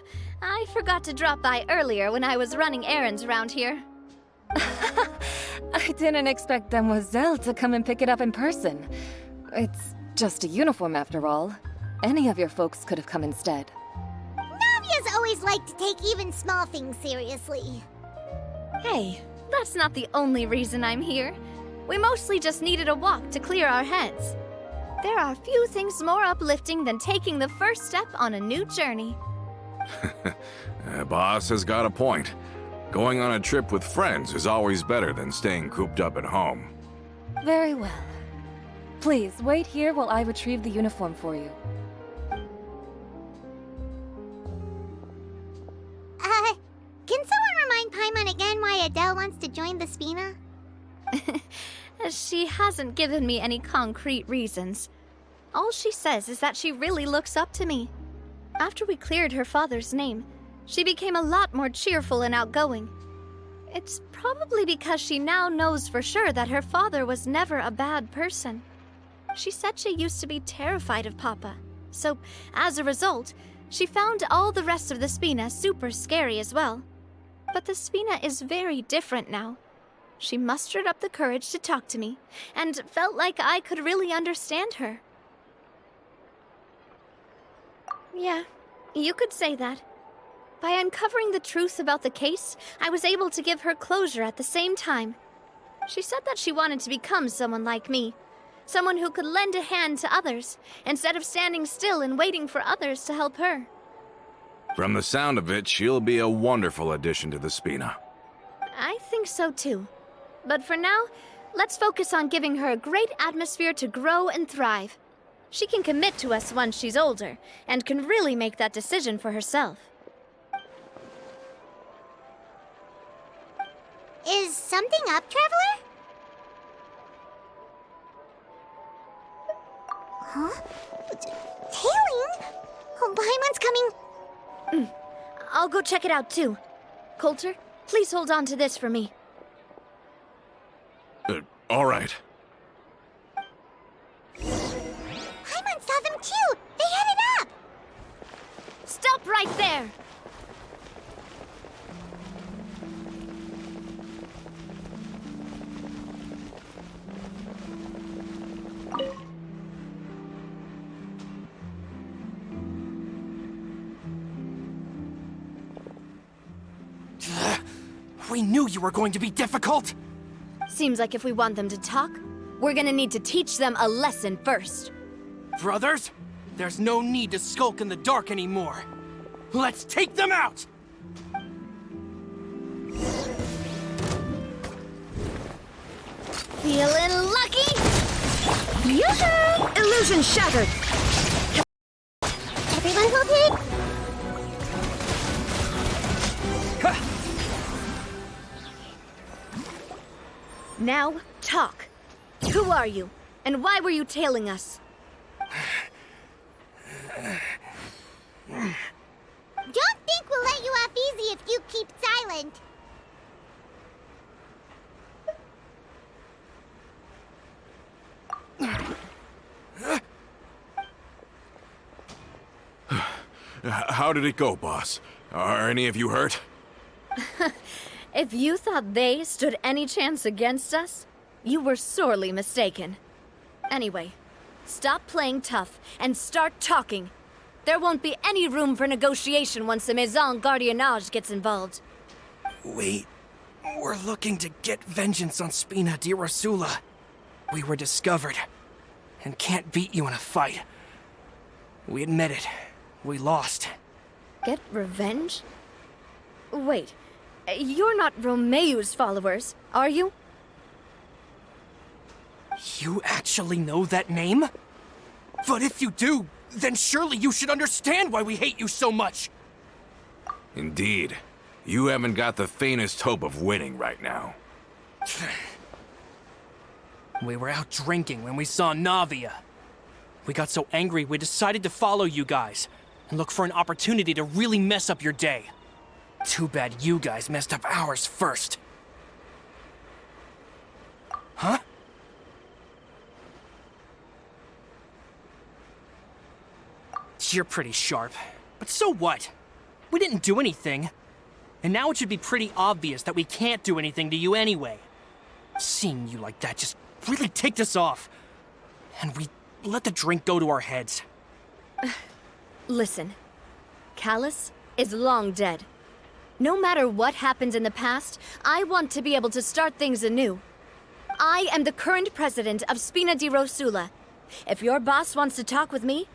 Speaker 1: I forgot to drop by earlier when I was running errands around here.
Speaker 3: I didn't expect Demoiselle to come and pick it up in person. It's just a uniform after all. Any of your folks could have come instead.
Speaker 2: Navia's always liked to take even small things seriously.
Speaker 1: Hey, that's not the only reason I'm here. We mostly just needed a walk to clear our heads. There are few things more uplifting than taking the first step on a new journey.
Speaker 6: Boss has got a point. Going on a trip with friends is always better than staying cooped up at home.
Speaker 3: Very well. Please, wait here while I retrieve the uniform for you.
Speaker 2: Can someone remind Paimon again why Adele wants to join the Spina?
Speaker 1: She hasn't given me any concrete reasons. All she says is that she really looks up to me. After we cleared her father's name, she became a lot more cheerful and outgoing. It's probably because she now knows for sure that her father was never a bad person. She said she used to be terrified of Papa, so as a result, she found all the rest of the Spina super scary as well. But the Spina is very different now. She mustered up the courage to talk to me, and felt like I could really understand her. Yeah, you could say that. By uncovering the truth about the case, I was able to give her closure at the same time. She said that she wanted to become someone like me. Someone who could lend a hand to others, instead of standing still and waiting for others to help her.
Speaker 6: From the sound of it, she'll be a wonderful addition to the Spina.
Speaker 1: I think so too. But for now, let's focus on giving her a great atmosphere to grow and thrive. She can commit to us once she's older, and can really make that decision for herself.
Speaker 2: Is something up, Traveler? Huh? Tailing? Oh, Paimon's coming.
Speaker 1: I'll go check it out too. Coulter, please hold on to this for me.
Speaker 6: All right.
Speaker 2: Paimon saw them too! They headed up!
Speaker 1: Stop right there!
Speaker 4: We knew you were going to be difficult!
Speaker 1: Seems like if we want them to talk, we're gonna need to teach them a lesson first.
Speaker 4: Brothers, there's no need to skulk in the dark anymore. Let's take them out!
Speaker 1: Feeling lucky?
Speaker 3: Yoo-hoo! Illusion shattered!
Speaker 2: Everyone's okay?
Speaker 1: Now, talk. Who are you? And why were you tailing us?
Speaker 2: Don't think we'll let you off easy if you keep silent.
Speaker 6: How did it go, boss? Are any of you hurt?
Speaker 1: If you thought they stood any chance against us, you were sorely mistaken. Anyway, stop playing tough and start talking. There won't be any room for negotiation once the Maison Gardiennage gets involved.
Speaker 4: We're looking to get vengeance on Spina di Rosula. We were discovered, and can't beat you in a fight. We admit it. We lost.
Speaker 1: Get revenge? Wait, you're not Romeu's followers, are you?
Speaker 4: You actually know that name? But if you do, then surely you should understand why we hate you so much!
Speaker 6: Indeed. You haven't got the faintest hope of winning right now.
Speaker 4: We were out drinking when we saw Navia. We got so angry we decided to follow you guys and look for an opportunity to really mess up your day. Too bad you guys messed up ours first. Huh? You're pretty sharp, but so what? We didn't do anything. And now it should be pretty obvious that we can't do anything to you anyway. Seeing you like that just really ticked us off. And we let the drink go to our heads.
Speaker 1: Listen, Callus is long dead. No matter what happened in the past, I want to be able to start things anew. I am the current president of Spina di Rosula. If your boss wants to talk with me,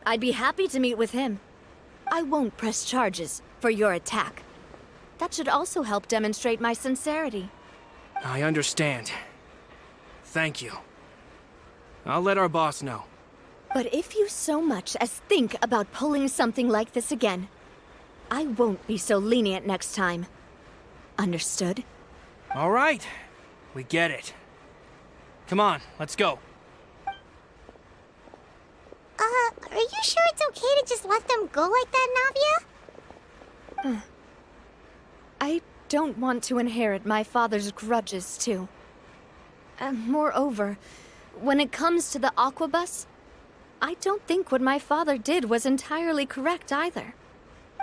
Speaker 1: I'd be happy to meet with him. I won't press charges for your attack. That should also help demonstrate my sincerity.
Speaker 4: I understand. Thank you. I'll let our boss know.
Speaker 1: But if you so much as think about pulling something like this again, I won't be so lenient next time. Understood?
Speaker 4: All right. We get it. Come on, let's go.
Speaker 2: Are you sure it's okay to just let them go like that, Navia?
Speaker 1: I don't want to inherit my father's grudges, too. Moreover, when it comes to the Aquabus, I don't think what my father did was entirely correct either.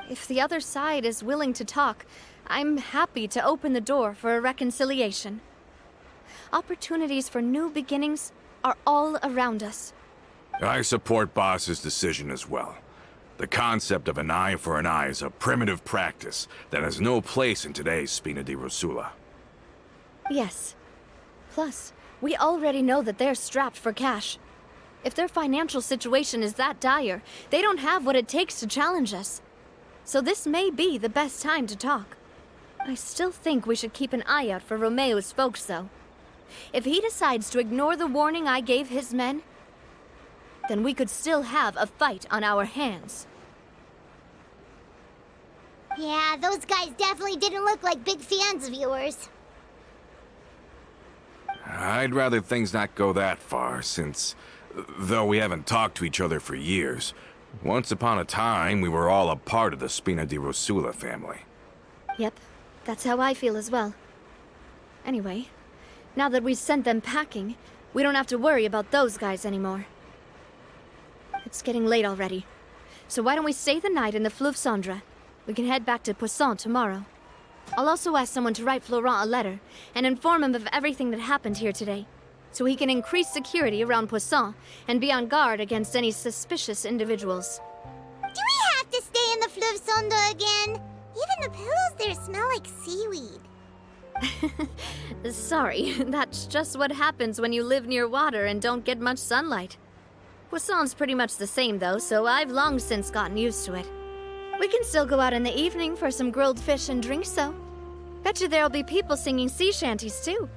Speaker 1: If the other side is willing to talk, I'm happy to open the door for a reconciliation. Opportunities for new beginnings are all around us.
Speaker 6: I support Boss's decision as well. The concept of an eye for an eye is a primitive practice that has no place in today's Spina di Rosula.
Speaker 1: Yes. Plus, we already know that they're strapped for cash. If their financial situation is that dire, they don't have what it takes to challenge us. So this may be the best time to talk. I still think we should keep an eye out for Romeo's folks, though. If he decides to ignore the warning I gave his men, then we could still have a fight on our hands.
Speaker 2: Yeah, those guys definitely didn't look like big fans of yours.
Speaker 6: I'd rather things not go that far, since, though we haven't talked to each other for years, once upon a time we were all a part of the Spina di Rosula family.
Speaker 1: Yep, that's how I feel as well. Anyway, now that we've sent them packing, we don't have to worry about those guys anymore. It's getting late already, so why don't we stay the night in the Fleuve Cendre? We can head back to Poisson tomorrow. I'll also ask someone to write Florent a letter and inform him of everything that happened here today, so he can increase security around Poisson and be on guard against any suspicious individuals.
Speaker 2: Do we have to stay in the Fleuve Cendre again? Even the pillows there smell like seaweed.
Speaker 1: Sorry, that's just what happens when you live near water and don't get much sunlight. Poisson's pretty much the same though, so I've long since gotten used to it. We can still go out in the evening for some grilled fish and drinks though. Bet you there'll be people singing sea shanties too.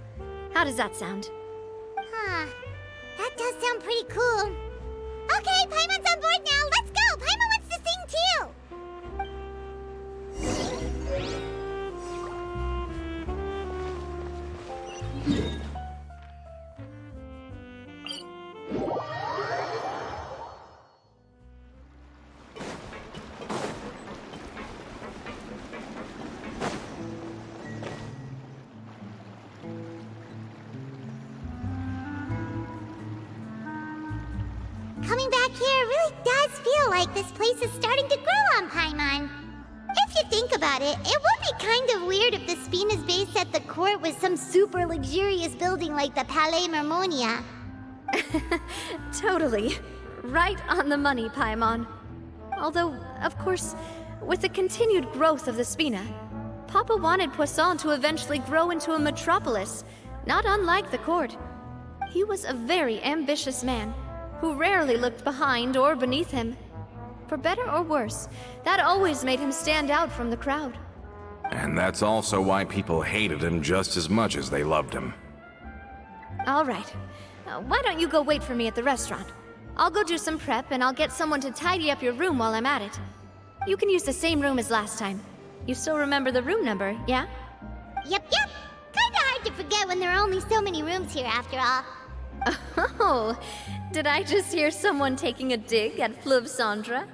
Speaker 1: How does that sound?
Speaker 2: Huh. That does sound pretty cool. Okay, Paimon's on board now. Let's go! Paimon wants to sing too! Coming back here really does feel like this place is starting to grow on Paimon. If you think about it, it would be kind of weird if the Spina's base at the court was some super luxurious building like the Palais Mermonia.
Speaker 1: Totally. Right on the money, Paimon. Although, of course, with the continued growth of the Spina, Papa wanted Poisson to eventually grow into a metropolis, not unlike the court. He was a very ambitious man, who rarely looked behind or beneath him. For better or worse, that always made him stand out from the crowd.
Speaker 6: And that's also why people hated him just as much as they loved him.
Speaker 1: All right. Why don't you go wait for me at the restaurant? I'll go do some prep and I'll get someone to tidy up your room while I'm at it. You can use the same room as last time. You still remember the room number, yeah?
Speaker 2: Yep. Kinda hard to forget when there are only so many rooms here after all.
Speaker 1: Oh, did I just hear someone taking a dig at Fleuve Cendre?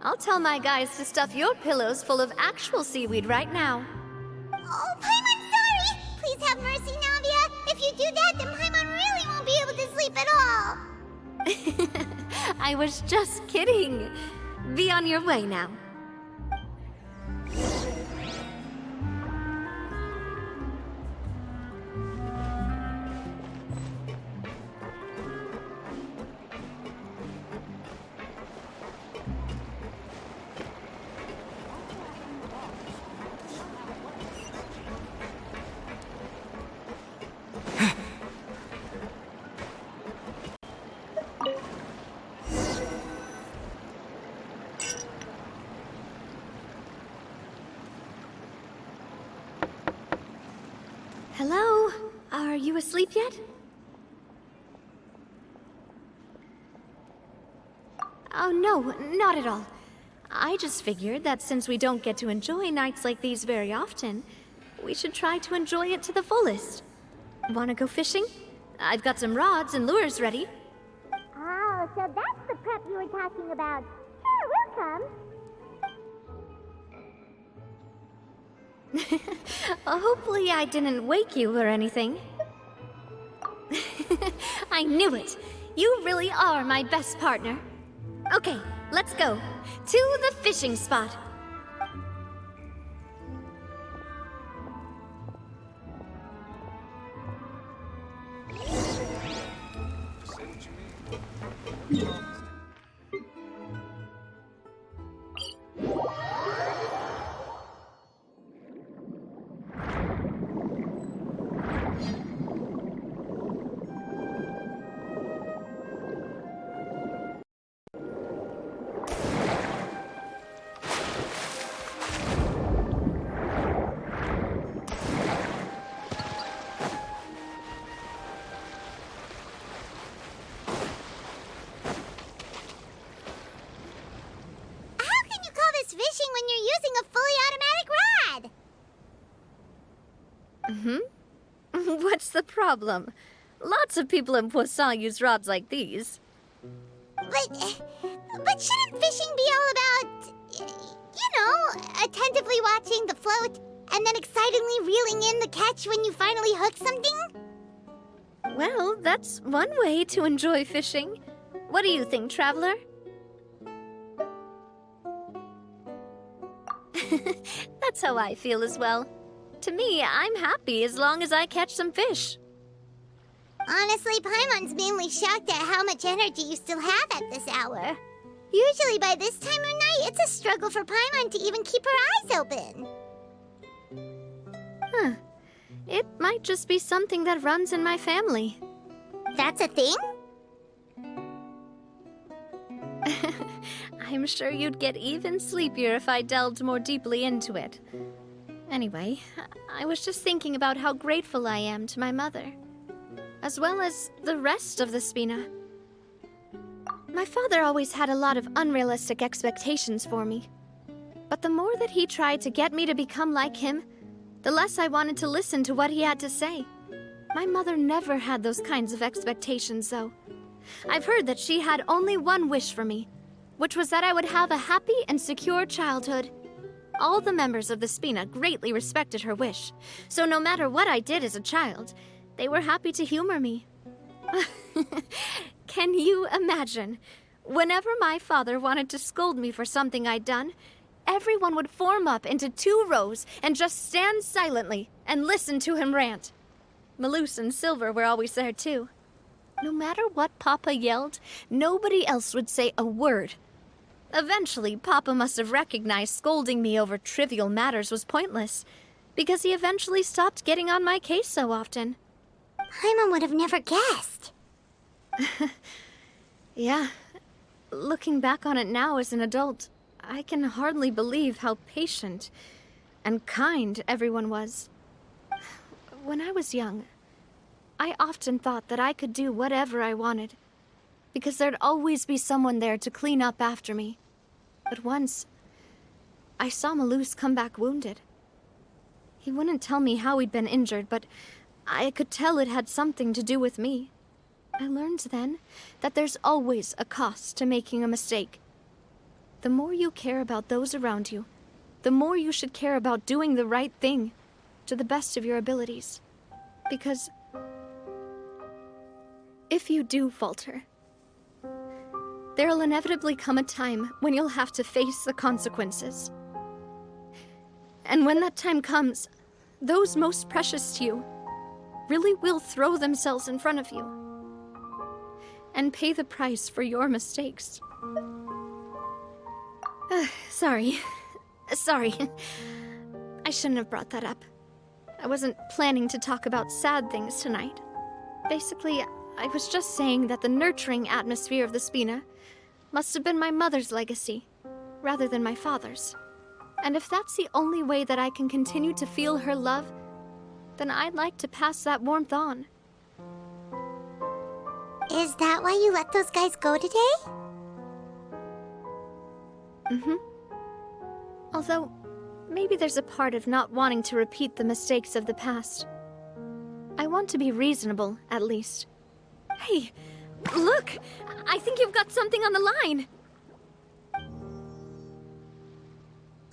Speaker 1: I'll tell my guys to stuff your pillows full of actual seaweed right now.
Speaker 2: Oh, Paimon, sorry! Please have mercy, Navia! If you do that, then Paimon really won't be able to sleep at all!
Speaker 1: I was just kidding. Be on your way now. Hello? Are you asleep yet? Oh, no, not at all. I just figured that since we don't get to enjoy nights like these very often, we should try to enjoy it to the fullest. Wanna go fishing? I've got some rods and lures ready.
Speaker 2: Oh, so that's the prep you were talking about. Sure, we'll come.
Speaker 1: Hopefully I didn't wake you or anything. I knew it! You really are my best partner. Okay, let's go. To the fishing spot. What's the problem? Lots of people in Poisson use rods like these.
Speaker 2: But shouldn't fishing be all about, attentively watching the float and then excitedly reeling in the catch when you finally hook something?
Speaker 1: Well, that's one way to enjoy fishing. What do you think, Traveler? That's how I feel as well. To me, I'm happy as long as I catch some fish.
Speaker 2: Honestly, Paimon's mainly shocked at how much energy you still have at this hour. Usually by this time of night, it's a struggle for Paimon to even keep her eyes open.
Speaker 1: Huh. It might just be something that runs in my family.
Speaker 2: That's a thing?
Speaker 1: I'm sure you'd get even sleepier if I delved more deeply into it. Anyway, I was just thinking about how grateful I am to my mother, as well as the rest of the Spina. My father always had a lot of unrealistic expectations for me. But the more that he tried to get me to become like him, the less I wanted to listen to what he had to say. My mother never had those kinds of expectations, though. I've heard that she had only one wish for me, which was that I would have a happy and secure childhood. All the members of the Spina greatly respected her wish, so no matter what I did as a child, they were happy to humor me. Can you imagine? Whenever my father wanted to scold me for something I'd done, everyone would form up into 2 rows and just stand silently and listen to him rant. Malouse and Silver were always there too. No matter what Papa yelled, nobody else would say a word. Eventually, Papa must have recognized scolding me over trivial matters was pointless, because he eventually stopped getting on my case so often.
Speaker 2: Paimon would have never guessed.
Speaker 1: Yeah. Looking back on it now as an adult, I can hardly believe how patient and kind everyone was. When I was young, I often thought that I could do whatever I wanted, because there'd always be someone there to clean up after me. But once, I saw Malouse come back wounded. He wouldn't tell me how he'd been injured, but I could tell it had something to do with me. I learned then that there's always a cost to making a mistake. The more you care about those around you, the more you should care about doing the right thing to the best of your abilities. Because if you do falter, there'll inevitably come a time when you'll have to face the consequences. And when that time comes, those most precious to you really will throw themselves in front of you and pay the price for your mistakes. Sorry. I shouldn't have brought that up. I wasn't planning to talk about sad things tonight. Basically, I was just saying that the nurturing atmosphere of the Spina must have been my mother's legacy, rather than my father's. And if that's the only way that I can continue to feel her love, then I'd like to pass that warmth on.
Speaker 2: Is that why you let those guys go today?
Speaker 1: Mm-hmm. Although, maybe there's a part of not wanting to repeat the mistakes of the past. I want to be reasonable, at least. Hey, look! I think you've got something on the line!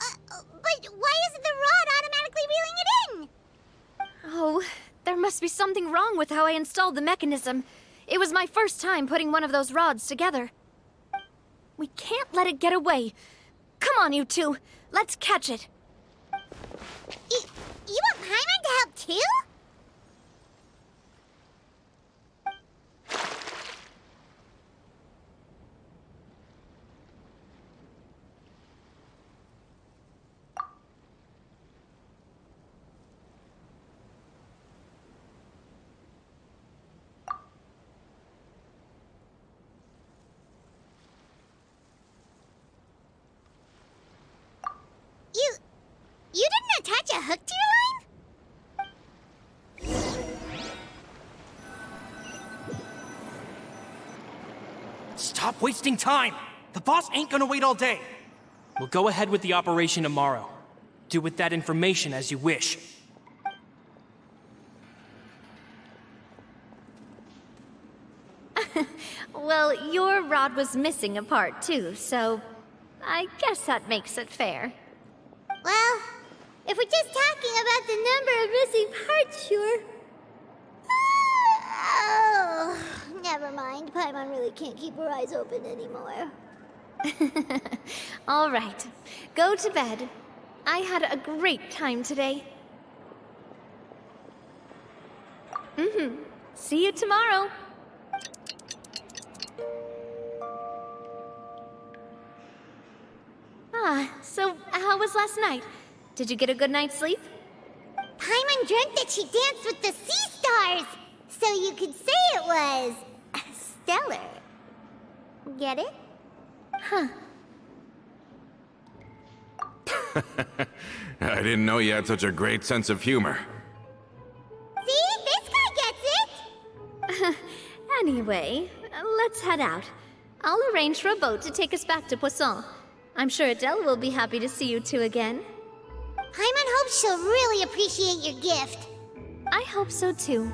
Speaker 2: But why isn't the rod automatically reeling it in?
Speaker 1: Oh, there must be something wrong with how I installed the mechanism. It was my first time putting one of those rods together. We can't let it get away. Come on, you two. Let's catch it.
Speaker 2: You want Paimon to help too? You didn't attach a hook to your line?
Speaker 4: Stop wasting time! The boss ain't gonna wait all day. We'll go ahead with the operation tomorrow. Do with that information as you wish.
Speaker 1: Well, your rod was missing a part too, so I guess that makes it fair.
Speaker 2: Well, if we're just talking about the number of missing parts, sure. Oh, never mind. Paimon really can't keep her eyes open anymore.
Speaker 1: All right, go to bed. I had a great time today. See you tomorrow. So how was last night? Did you get a good night's sleep?
Speaker 2: Paimon dreamt that she danced with the sea stars, so you could say it was stellar. Get it?
Speaker 1: Huh.
Speaker 6: I didn't know you had such a great sense of humor.
Speaker 2: See? This guy gets it!
Speaker 1: Anyway, let's head out. I'll arrange for a boat to take us back to Poisson. I'm sure Adele will be happy to see you two again.
Speaker 2: Paimon hopes she'll really appreciate your gift.
Speaker 1: I hope so too.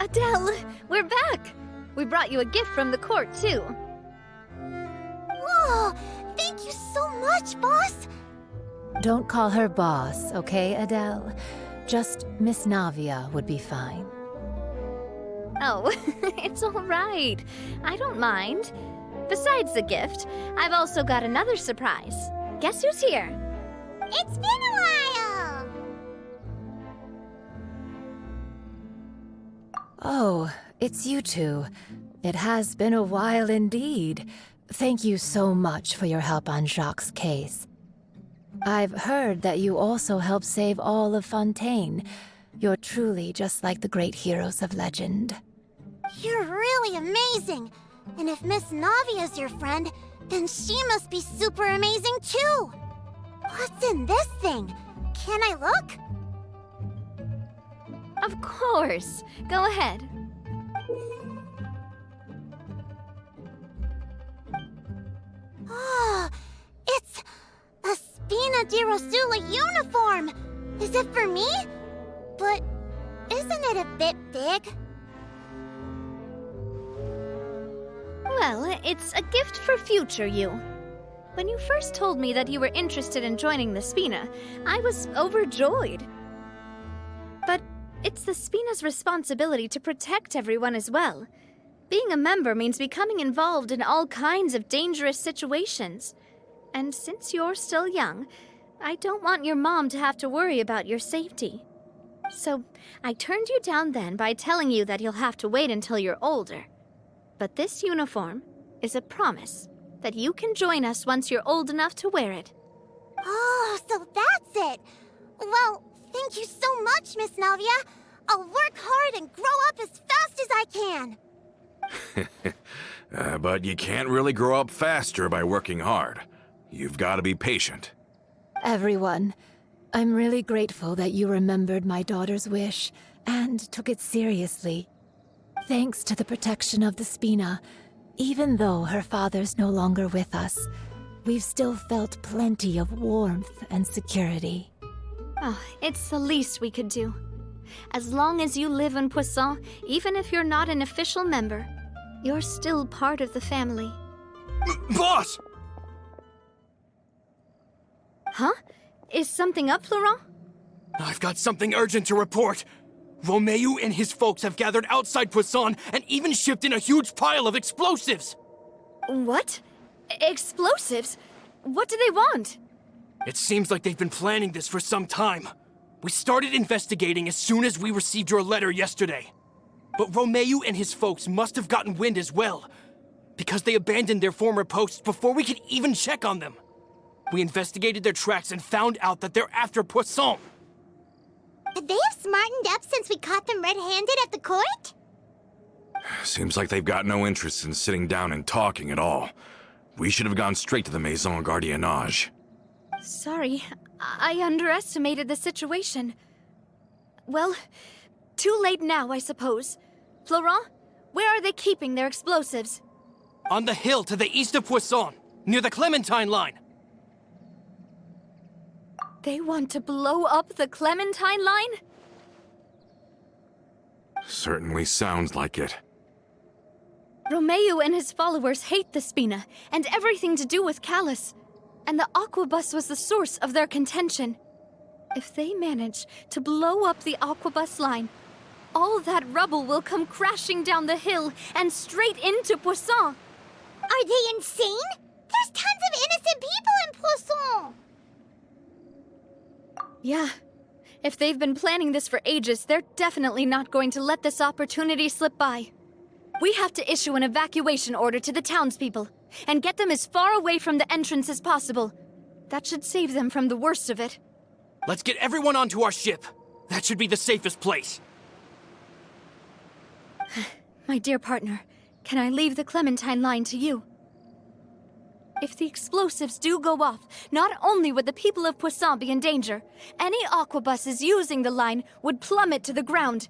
Speaker 1: Adele, we're back! We brought you a gift from the court, too.
Speaker 2: Whoa! Thank you so much, boss!
Speaker 7: Don't call her boss, okay, Adele? Just Miss Navia would be fine.
Speaker 1: Oh, it's all right. I don't mind. Besides the gift, I've also got another surprise. Guess who's here?
Speaker 2: It's been a while!
Speaker 7: Oh, it's you two. It has been a while indeed. Thank you so much for your help on Jacques' case. I've heard that you also helped save all of Fontaine. You're truly just like the great heroes of legend.
Speaker 2: You're really amazing! And if Miss Navia's your friend, then she must be super amazing too! What's in this thing? Can I look?
Speaker 1: Of course. Go ahead.
Speaker 2: Oh, it's a Spina di Rosula uniform! Is it for me? But isn't it a bit big?
Speaker 1: Well, it's a gift for future you. When you first told me that you were interested in joining the Spina, I was overjoyed. But it's the Spina's responsibility to protect everyone as well. Being a member means becoming involved in all kinds of dangerous situations. And since you're still young, I don't want your mom to have to worry about your safety. So I turned you down then by telling you that you'll have to wait until you're older. But this uniform is a promise that you can join us once you're old enough to wear it.
Speaker 2: Oh, so that's it! Well, thank you so much, Miss Navia. I'll work hard and grow up as fast as I can.
Speaker 6: But you can't really grow up faster by working hard. You've got to be patient.
Speaker 7: Everyone, I'm really grateful that you remembered my daughter's wish and took it seriously. Thanks to the protection of the Spina, even though her father's no longer with us, we've still felt plenty of warmth and security.
Speaker 1: Oh, it's the least we could do. As long as you live in Poisson, even if you're not an official member, you're still part of the family.
Speaker 4: Boss!
Speaker 1: Huh? Is something up, Florent?
Speaker 4: I've got something urgent to report. Romeu and his folks have gathered outside Poisson and even shipped in a huge pile of explosives.
Speaker 1: What? Explosives? What do they want?
Speaker 4: It seems like they've been planning this for some time. We started investigating as soon as we received your letter yesterday. But Romeo and his folks must have gotten wind as well, because they abandoned their former posts before we could even check on them. We investigated their tracks and found out that they're after Poisson.
Speaker 2: Could they have smartened up since we caught them red-handed at the court?
Speaker 6: Seems like they've got no interest in sitting down and talking at all. We should have gone straight to the Maison Gardiennage.
Speaker 1: Sorry, I underestimated the situation. Well, too late now, I suppose. Florent, where are they keeping their explosives?
Speaker 4: On the hill to the east of Poisson, near the Clementine line.
Speaker 1: They want to blow up the Clementine line?
Speaker 6: Certainly sounds like it.
Speaker 1: Romeo and his followers hate the Spina and everything to do with Callus. And the Aquabus was the source of their contention. If they manage to blow up the Aquabus line, all that rubble will come crashing down the hill and straight into Poisson.
Speaker 2: Are they insane? There's tons of innocent people in Poisson!
Speaker 1: Yeah. If they've been planning this for ages, they're definitely not going to let this opportunity slip by. We have to issue an evacuation order to the townspeople and get them as far away from the entrance as possible. That should save them from the worst of it.
Speaker 4: Let's get everyone onto our ship. That should be the safest place.
Speaker 1: My dear partner, can I leave the Clementine line to you? If the explosives do go off, not only would the people of Poisson be in danger, any aquabuses using the line would plummet to the ground.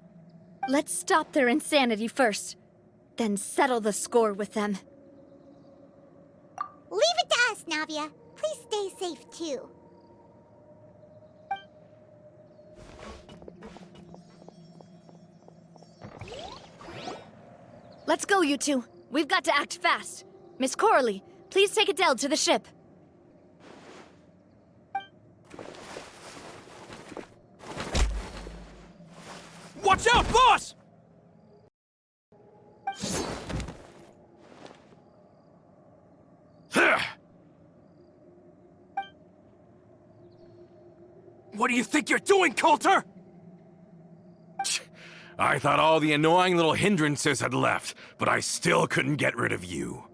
Speaker 1: Let's stop their insanity first, then settle the score with them.
Speaker 2: Leave it to us, Navia. Please stay safe, too.
Speaker 1: Let's go, you two. We've got to act fast. Miss Coralie, please take Adele to the ship.
Speaker 4: Watch out, boss! What do you think you're doing, Coulter?
Speaker 6: I thought all the annoying little hindrances had left, but I still couldn't get rid of you.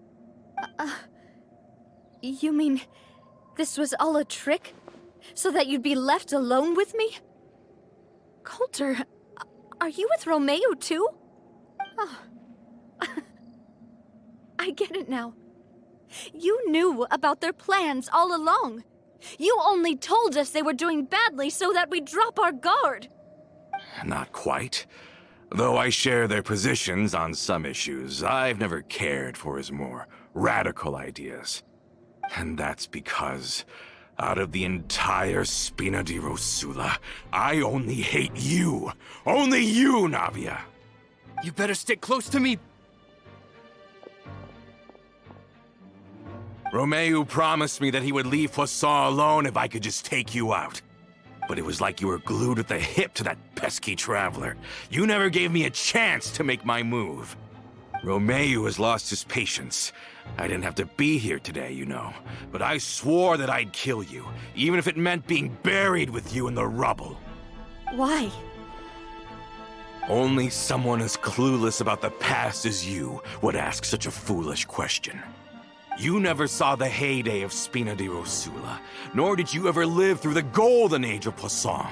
Speaker 1: You mean this was all a trick? So that you'd be left alone with me? Coulter, are you with Romeo too? Oh. I get it now. You knew about their plans all along. You only told us they were doing badly so that we'd drop our guard.
Speaker 6: Not quite. Though I share their positions on some issues, I've never cared for his more radical ideas. And that's because, out of the entire Spina di Rosula, I only hate you. Only you, Navia.
Speaker 4: You better stick close to me.
Speaker 6: Romeo promised me that he would leave Poisson alone if I could just take you out. But it was like you were glued at the hip to that pesky traveler. You never gave me a chance to make my move. Romeo has lost his patience. I didn't have to be here today, you know. But I swore that I'd kill you, even if it meant being buried with you in the rubble.
Speaker 1: Why?
Speaker 6: Only someone as clueless about the past as you would ask such a foolish question. You never saw the heyday of Spina di Rosula, nor did you ever live through the golden age of Poisson.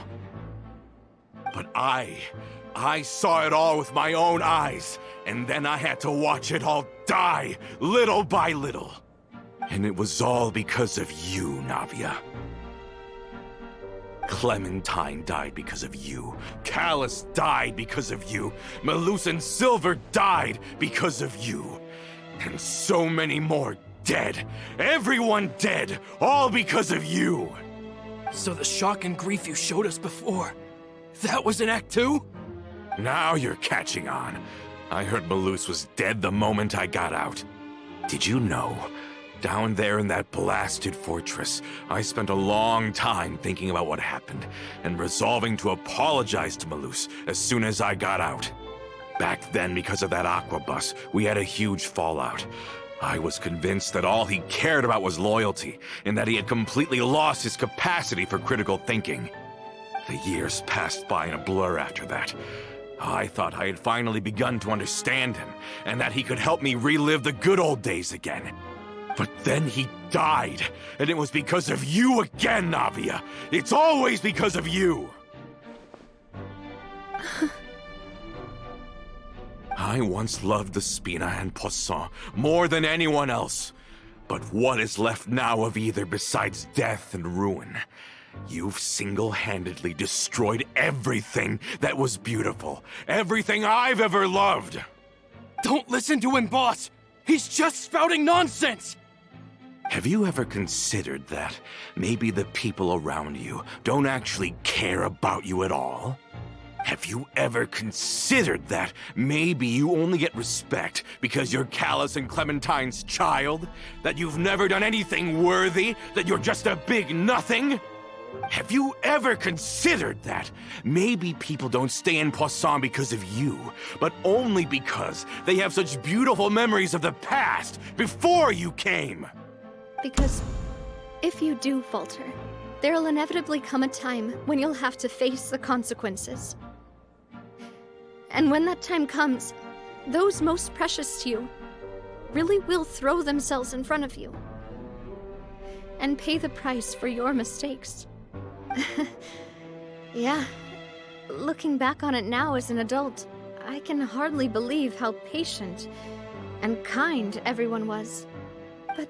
Speaker 6: But I saw it all with my own eyes, and then I had to watch it all die, little by little. And it was all because of you, Navia. Clementine died because of you. Callus died because of you. Malus and Silver died because of you. And so many more dead. Everyone dead, all because of you.
Speaker 4: So the shock and grief you showed us before, that was in Act 2?
Speaker 6: Now you're catching on. I heard Malus was dead the moment I got out. Did you know? Down there in that blasted fortress, I spent a long time thinking about what happened and resolving to apologize to Malus as soon as I got out. Back then, because of that aquabus, we had a huge fallout. I was convinced that all he cared about was loyalty, and that he had completely lost his capacity for critical thinking. The years passed by in a blur after that. I thought I had finally begun to understand him, and that he could help me relive the good old days again. But then he died, and it was because of you again, Navia! It's always because of you! I once loved the Spina and Poisson more than anyone else. But what is left now of either besides death and ruin? You've single-handedly destroyed everything that was beautiful. Everything I've ever loved!
Speaker 4: Don't listen to him, boss! He's just spouting nonsense!
Speaker 6: Have you ever considered that maybe the people around you don't actually care about you at all? Have you ever considered that maybe you only get respect because you're Callus and Clementine's child? That you've never done anything worthy? That you're just a big nothing? Have you ever considered that maybe people don't stay in Poisson because of you, but only because they have such beautiful memories of the past before you came?
Speaker 1: Because if you do falter, there'll inevitably come a time when you'll have to face the consequences. And when that time comes, those most precious to you really will throw themselves in front of you and pay the price for your mistakes. Yeah, looking back on it now as an adult, I can hardly believe how patient and kind everyone was. But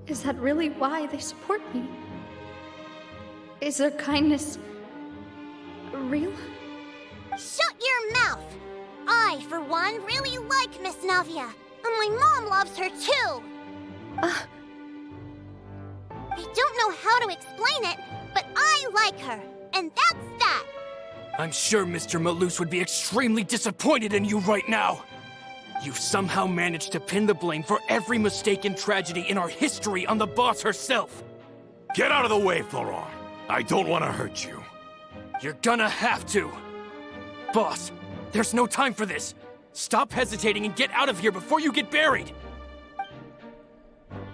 Speaker 1: is that really why they support me? Is their kindness real?
Speaker 2: Shut your mouth! I, for one, really like Miss Navia, and my mom loves her too! I don't know how to explain it, but I like her, and that's that!
Speaker 4: I'm sure Mr. Malus would be extremely disappointed in you right now! You've somehow managed to pin the blame for every mistake and tragedy in our history on the boss herself!
Speaker 6: Get out of the way, Florent! I don't want to hurt you.
Speaker 4: You're gonna have to! Boss, there's no time for this! Stop hesitating and get out of here before you get buried!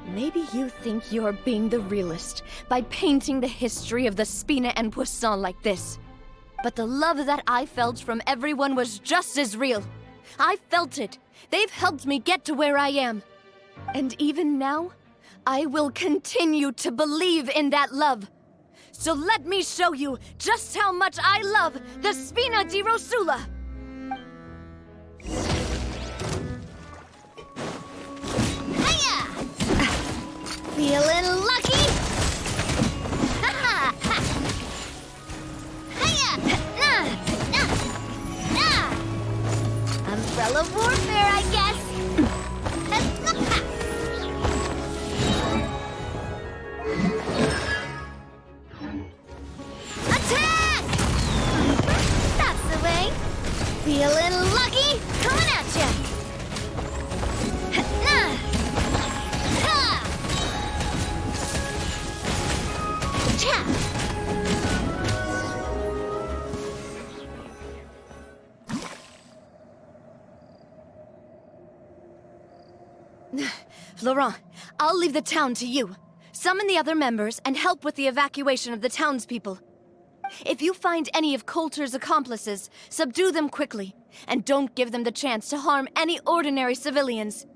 Speaker 1: Maybe you think you're being the realist by painting the history of the Spina and Poisson like this. But the love that I felt from everyone was just as real. I felt it. They've helped me get to where I am. And even now, I will continue to believe in that love. So let me show you just how much I love the Spina di Rosula!
Speaker 2: Hiya! Feeling lucky? Ha ha! Hiya! Umbrella warfare, I guess. Attack! That's the way. Feeling lucky? Coming at ya.
Speaker 1: Florent, I'll leave the town to you. Summon the other members and help with the evacuation of the townspeople. If you find any of Coulter's accomplices, subdue them quickly, and don't give them the chance to harm any ordinary civilians.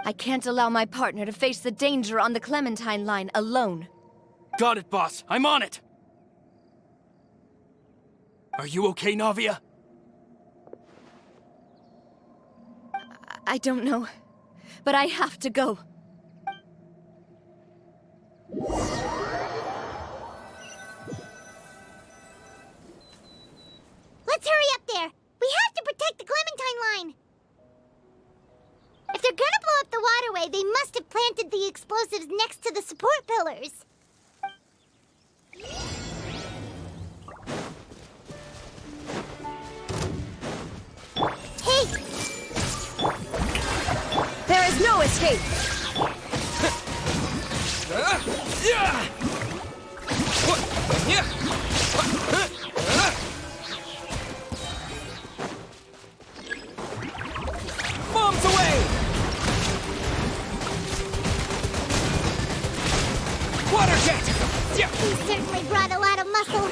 Speaker 1: I can't allow my partner to face the danger on the Clementine line alone.
Speaker 4: Got it, boss. I'm on it! Are you okay, Navia?
Speaker 1: I don't know, but I have to go.
Speaker 2: Let's hurry up there! We have to protect the Clementine line! If they're gonna blow up the waterway, they must have planted the explosives next to the support pillars. Hey!
Speaker 1: There is no escape!
Speaker 4: Bombs away! Water jet!
Speaker 2: He certainly brought a lot of muscle.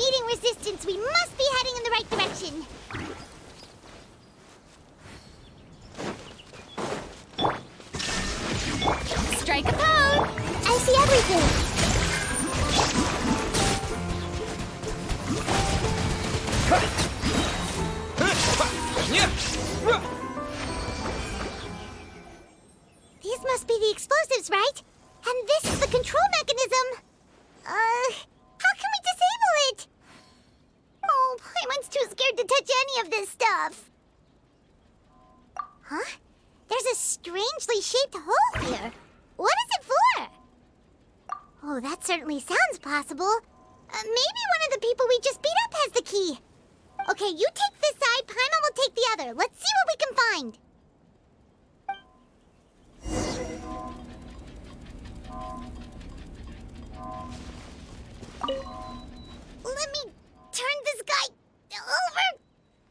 Speaker 2: meeting resistance. We must be heading in the right direction.
Speaker 1: Strike a pose!
Speaker 2: I see everything. These must be the explosives, right? And this is the control mechanism. How can we disable it? Oh, Paimon's too scared to touch any of this stuff. Huh? There's a strangely shaped hole here. What is it for? Oh, that certainly sounds possible. Maybe one of the people we just beat up has the key. Okay, you take this side, Paimon will take the other. Let's see what we can find. Let me turn this guy over.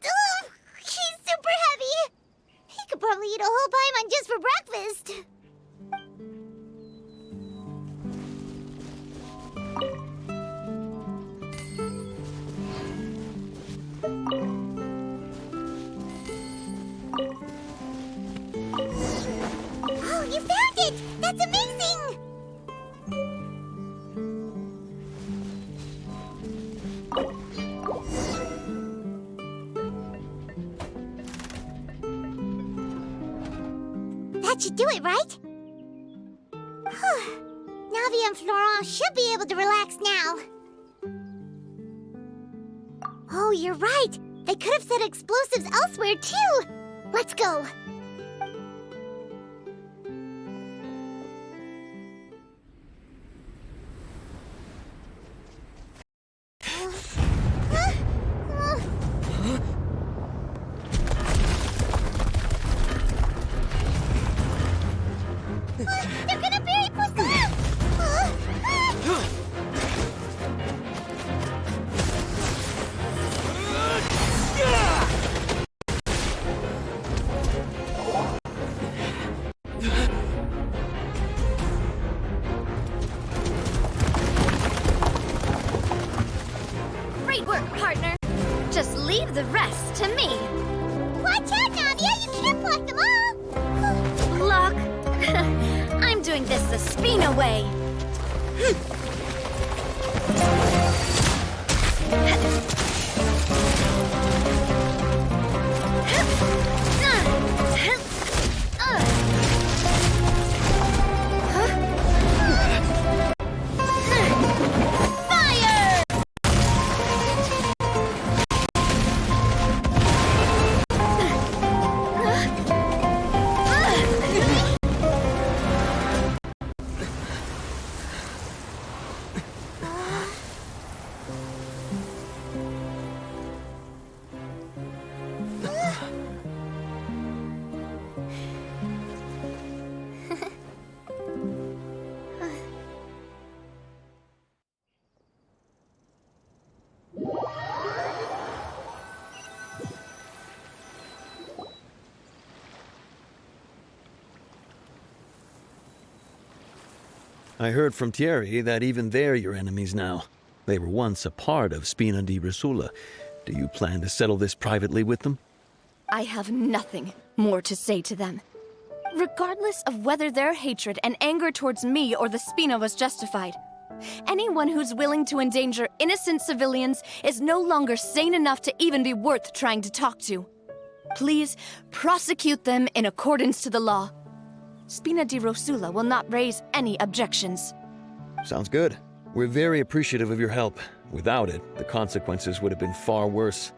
Speaker 2: Oh, he's super heavy. He could probably eat a whole Paimon just for breakfast. Oh, you found it! That's amazing! That should do it, right? Whew. Navia and Florent should be able to relax now. Oh, you're right. They could have set explosives elsewhere, too. Let's go. They're gonna bury Poisson!
Speaker 1: Great work, partner. Just leave the rest to me.
Speaker 2: Watch out, Navia! You can't block them all!
Speaker 1: Block. I'm doing this the Spina way. Fire!
Speaker 8: I heard from Thierry that even they're your enemies now. They were once a part of Spina di Rosula. Do you plan to settle this privately with them?
Speaker 1: I have nothing more to say to them. Regardless of whether their hatred and anger towards me or the Spina was justified, anyone who's willing to endanger innocent civilians is no longer sane enough to even be worth trying to talk to. Please prosecute them in accordance to the law. Spina di Rosula will not raise any objections.
Speaker 8: Sounds good. We're very appreciative of your help. Without it, the consequences would have been far worse.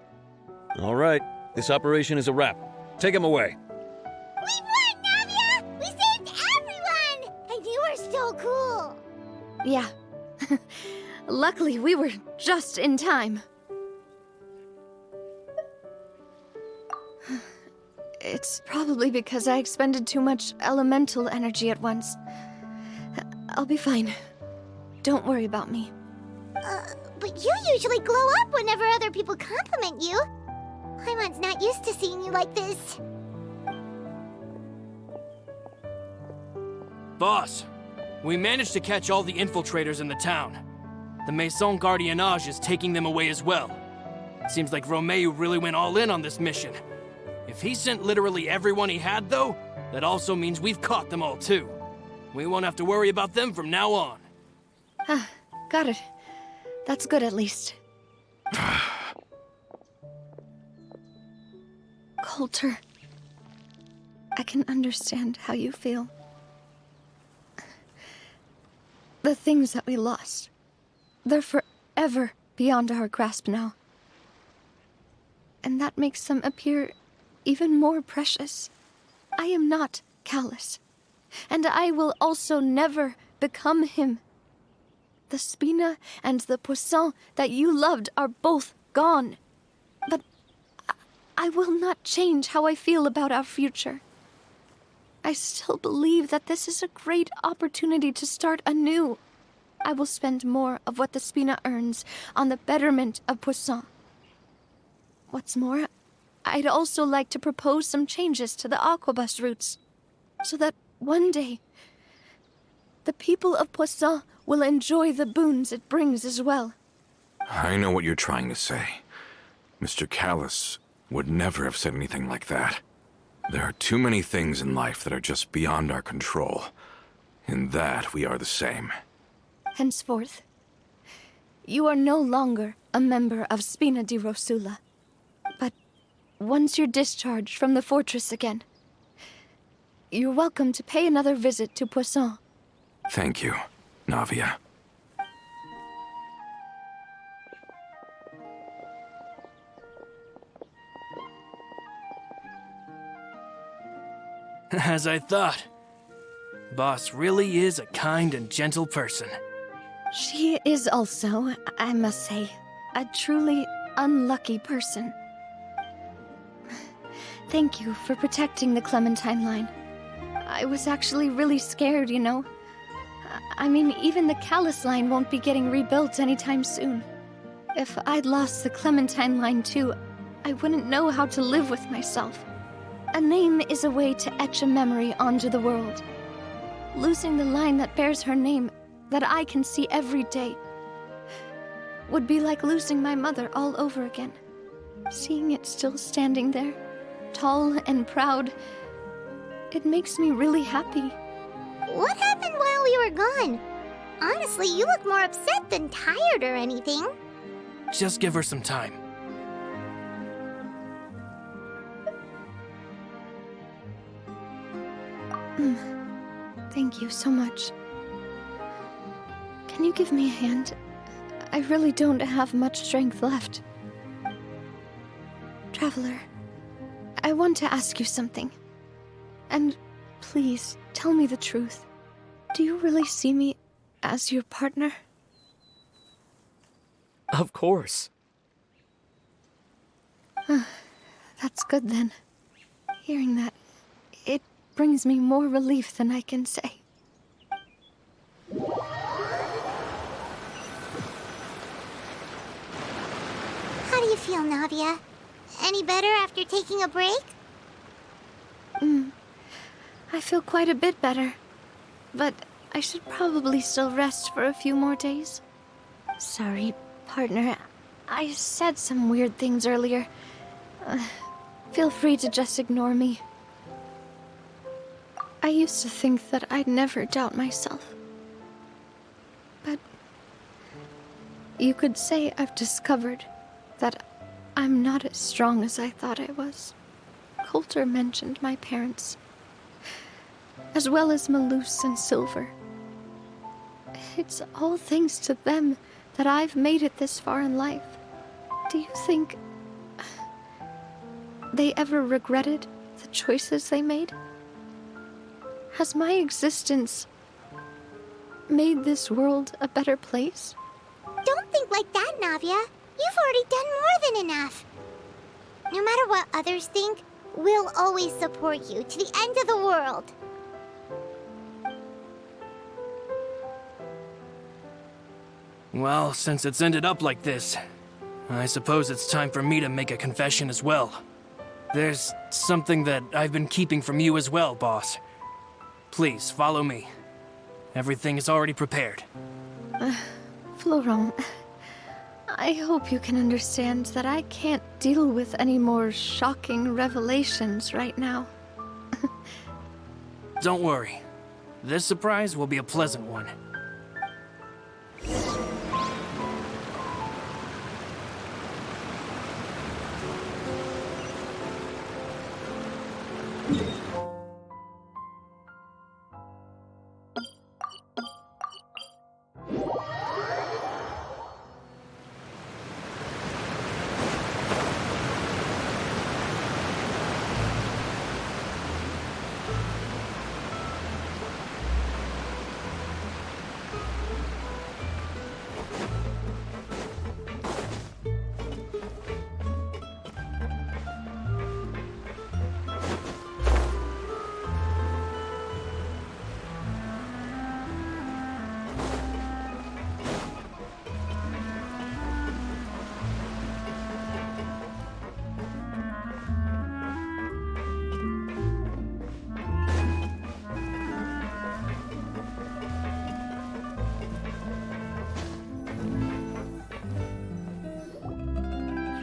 Speaker 8: All right, this operation is a wrap. Take him away.
Speaker 2: We won, Navia! We saved everyone! And you were so cool!
Speaker 1: Yeah. Luckily, we were just in time. It's probably because I expended too much elemental energy at once. I'll be fine. Don't worry about me.
Speaker 2: But you usually glow up whenever other people compliment you. Paimon's not used to seeing you like this.
Speaker 4: Boss, we managed to catch all the infiltrators in the town. the Maison Gardiennage is taking them away as well. Seems like Romeo really went all in on this mission. If he sent literally everyone he had, though, that also means we've caught them all, too. We won't have to worry about them from now on.
Speaker 1: Ah, got it. That's good, at least. Coulter, I can understand how you feel. The things that we lost, they're forever beyond our grasp now. And that makes them appear even more precious. I am not callous, and I will also never become him. The Spina and the Poisson that you loved are both gone. But I will not change how I feel about our future. I still believe that this is a great opportunity to start anew. I will spend more of what the Spina earns on the betterment of Poisson. What's more, I'd also like to propose some changes to the Aquabus routes, so that one day, the people of Poisson will enjoy the boons it brings as well.
Speaker 6: I know what you're trying to say. Mr. Callis would never have said anything like that. There are too many things in life that are just beyond our control. In that, we are the same.
Speaker 1: Henceforth, you are no longer a member of Spina di Rosula. But once you're discharged from the fortress again, you're welcome to pay another visit to Poisson.
Speaker 6: Thank you, Navia.
Speaker 4: As I thought. Boss really is a kind and gentle person.
Speaker 1: She is also, I must say, a truly unlucky person. Thank you for protecting the Clementine line. I was actually really scared, you know. I mean, even the Callus line won't be getting rebuilt anytime soon. If I'd lost the Clementine line too, I wouldn't know how to live with myself. A name is a way to etch a memory onto the world. Losing the line that bears her name, that I can see every day, would be like losing my mother all over again. Seeing it still standing there, tall and proud, it makes me really happy.
Speaker 2: What happened while we were gone? Honestly, you look more upset than tired or anything.
Speaker 4: Just give her some time.
Speaker 1: Thank you so much. Can you give me a hand? I really don't have much strength left. Traveler, I want to ask you something. And please, tell me the truth. Do you really see me as your partner?
Speaker 9: Of course.
Speaker 1: That's good then. Hearing that, it brings me more relief than I can say.
Speaker 2: How do you feel, Navia? Any better after taking a break?
Speaker 1: I feel quite a bit better. But I should probably still rest for a few more days. Sorry, partner. I said some weird things earlier. Feel free to just ignore me. I used to think that I'd never doubt myself. But you could say I've discovered that I'm not as strong as I thought I was. Coulter mentioned my parents, as well as Malus and Silver. It's all thanks to them that I've made it this far in life. Do you think they ever regretted the choices they made? Has my existence made this world a better place?
Speaker 2: Don't think like that, Navia. You've already done more than enough. No matter what others think, we'll always support you to the end of the world.
Speaker 4: Well, since it's ended up like this, I suppose it's time for me to make a confession as well. There's something that I've been keeping from you as well, boss. Please, follow me. Everything is already prepared.
Speaker 1: Florent, I hope you can understand that I can't deal with any more shocking revelations right now.
Speaker 4: Don't worry. This surprise will be a pleasant one.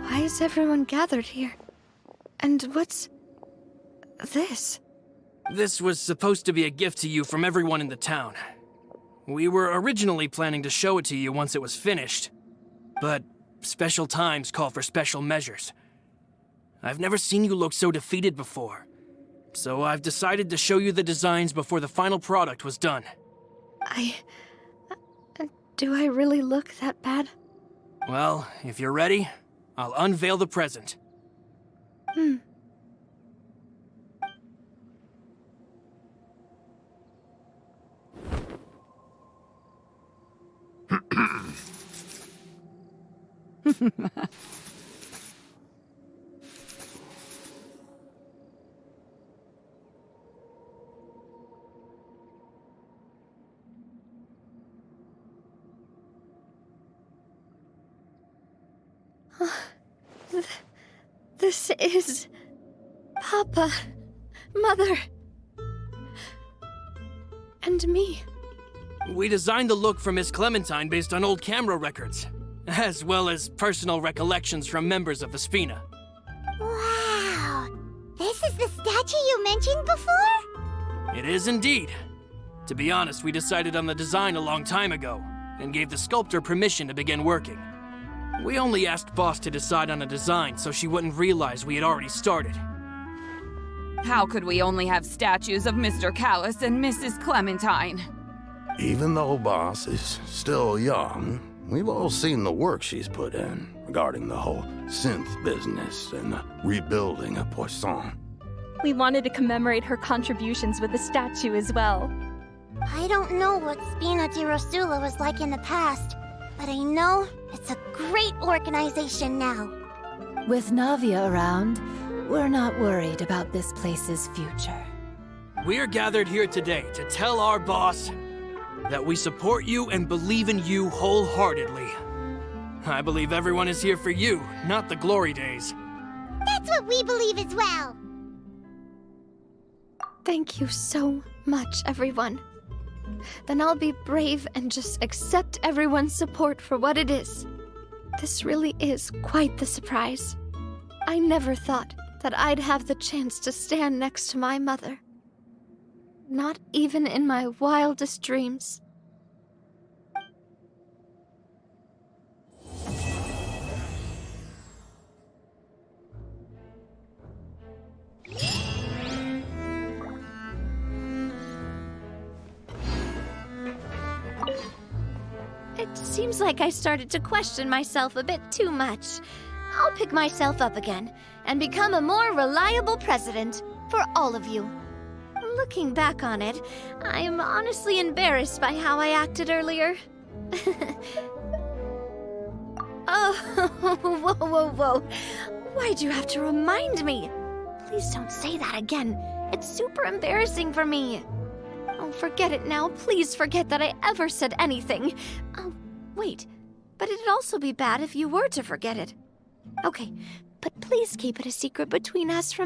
Speaker 1: Why is everyone gathered here? And what's this?
Speaker 4: This was supposed to be a gift to you from everyone in the town. We were originally planning to show it to you once it was finished, but special times call for special measures. I've never seen you look so defeated before, so I've decided to show you the designs before the final product was done.
Speaker 1: Do I really look that bad?
Speaker 4: Well, if you're ready, I'll unveil the present.
Speaker 1: This is... Papa, Mother, and me.
Speaker 4: We designed the look for Miss Clementine based on old camera records, as well as personal recollections from members of the Spina.
Speaker 2: Wow! This is the statue you mentioned before?
Speaker 4: It is indeed. To be honest, we decided on the design a long time ago, and gave the sculptor permission to begin working. We only asked Boss to decide on a design so she wouldn't realize we had already started.
Speaker 9: How could we only have statues of Mr. Callis and Mrs. Clementine?
Speaker 10: Even though Boss is still young, we've all seen the work she's put in regarding the whole synth business and the rebuilding of Poisson.
Speaker 3: We wanted to commemorate her contributions with a statue as well.
Speaker 2: I don't know what Spina di Rosula was like in the past, but I know it's a great organization now.
Speaker 7: With Navia around, we're not worried about this place's future.
Speaker 4: We're gathered here today to tell our boss that we support you and believe in you wholeheartedly. I believe everyone is here for you, not the glory days.
Speaker 2: That's what we believe as well.
Speaker 1: Thank you so much, everyone. Then I'll be brave and just accept everyone's support for what it is. This really is quite the surprise. I never thought that I'd have the chance to stand next to my mother. Not even in my wildest dreams. It seems like I started to question myself a bit too much. I'll pick myself up again and become a more reliable president for all of you. Looking back on it, I'm honestly embarrassed by how I acted earlier. Oh, whoa. Why'd you have to remind me? Please don't say that again. It's super embarrassing for me. Oh, forget it now. Please forget that I ever said anything. Oh, wait. But it'd also be bad if you were to forget it. Okay, but please keep it a secret between us from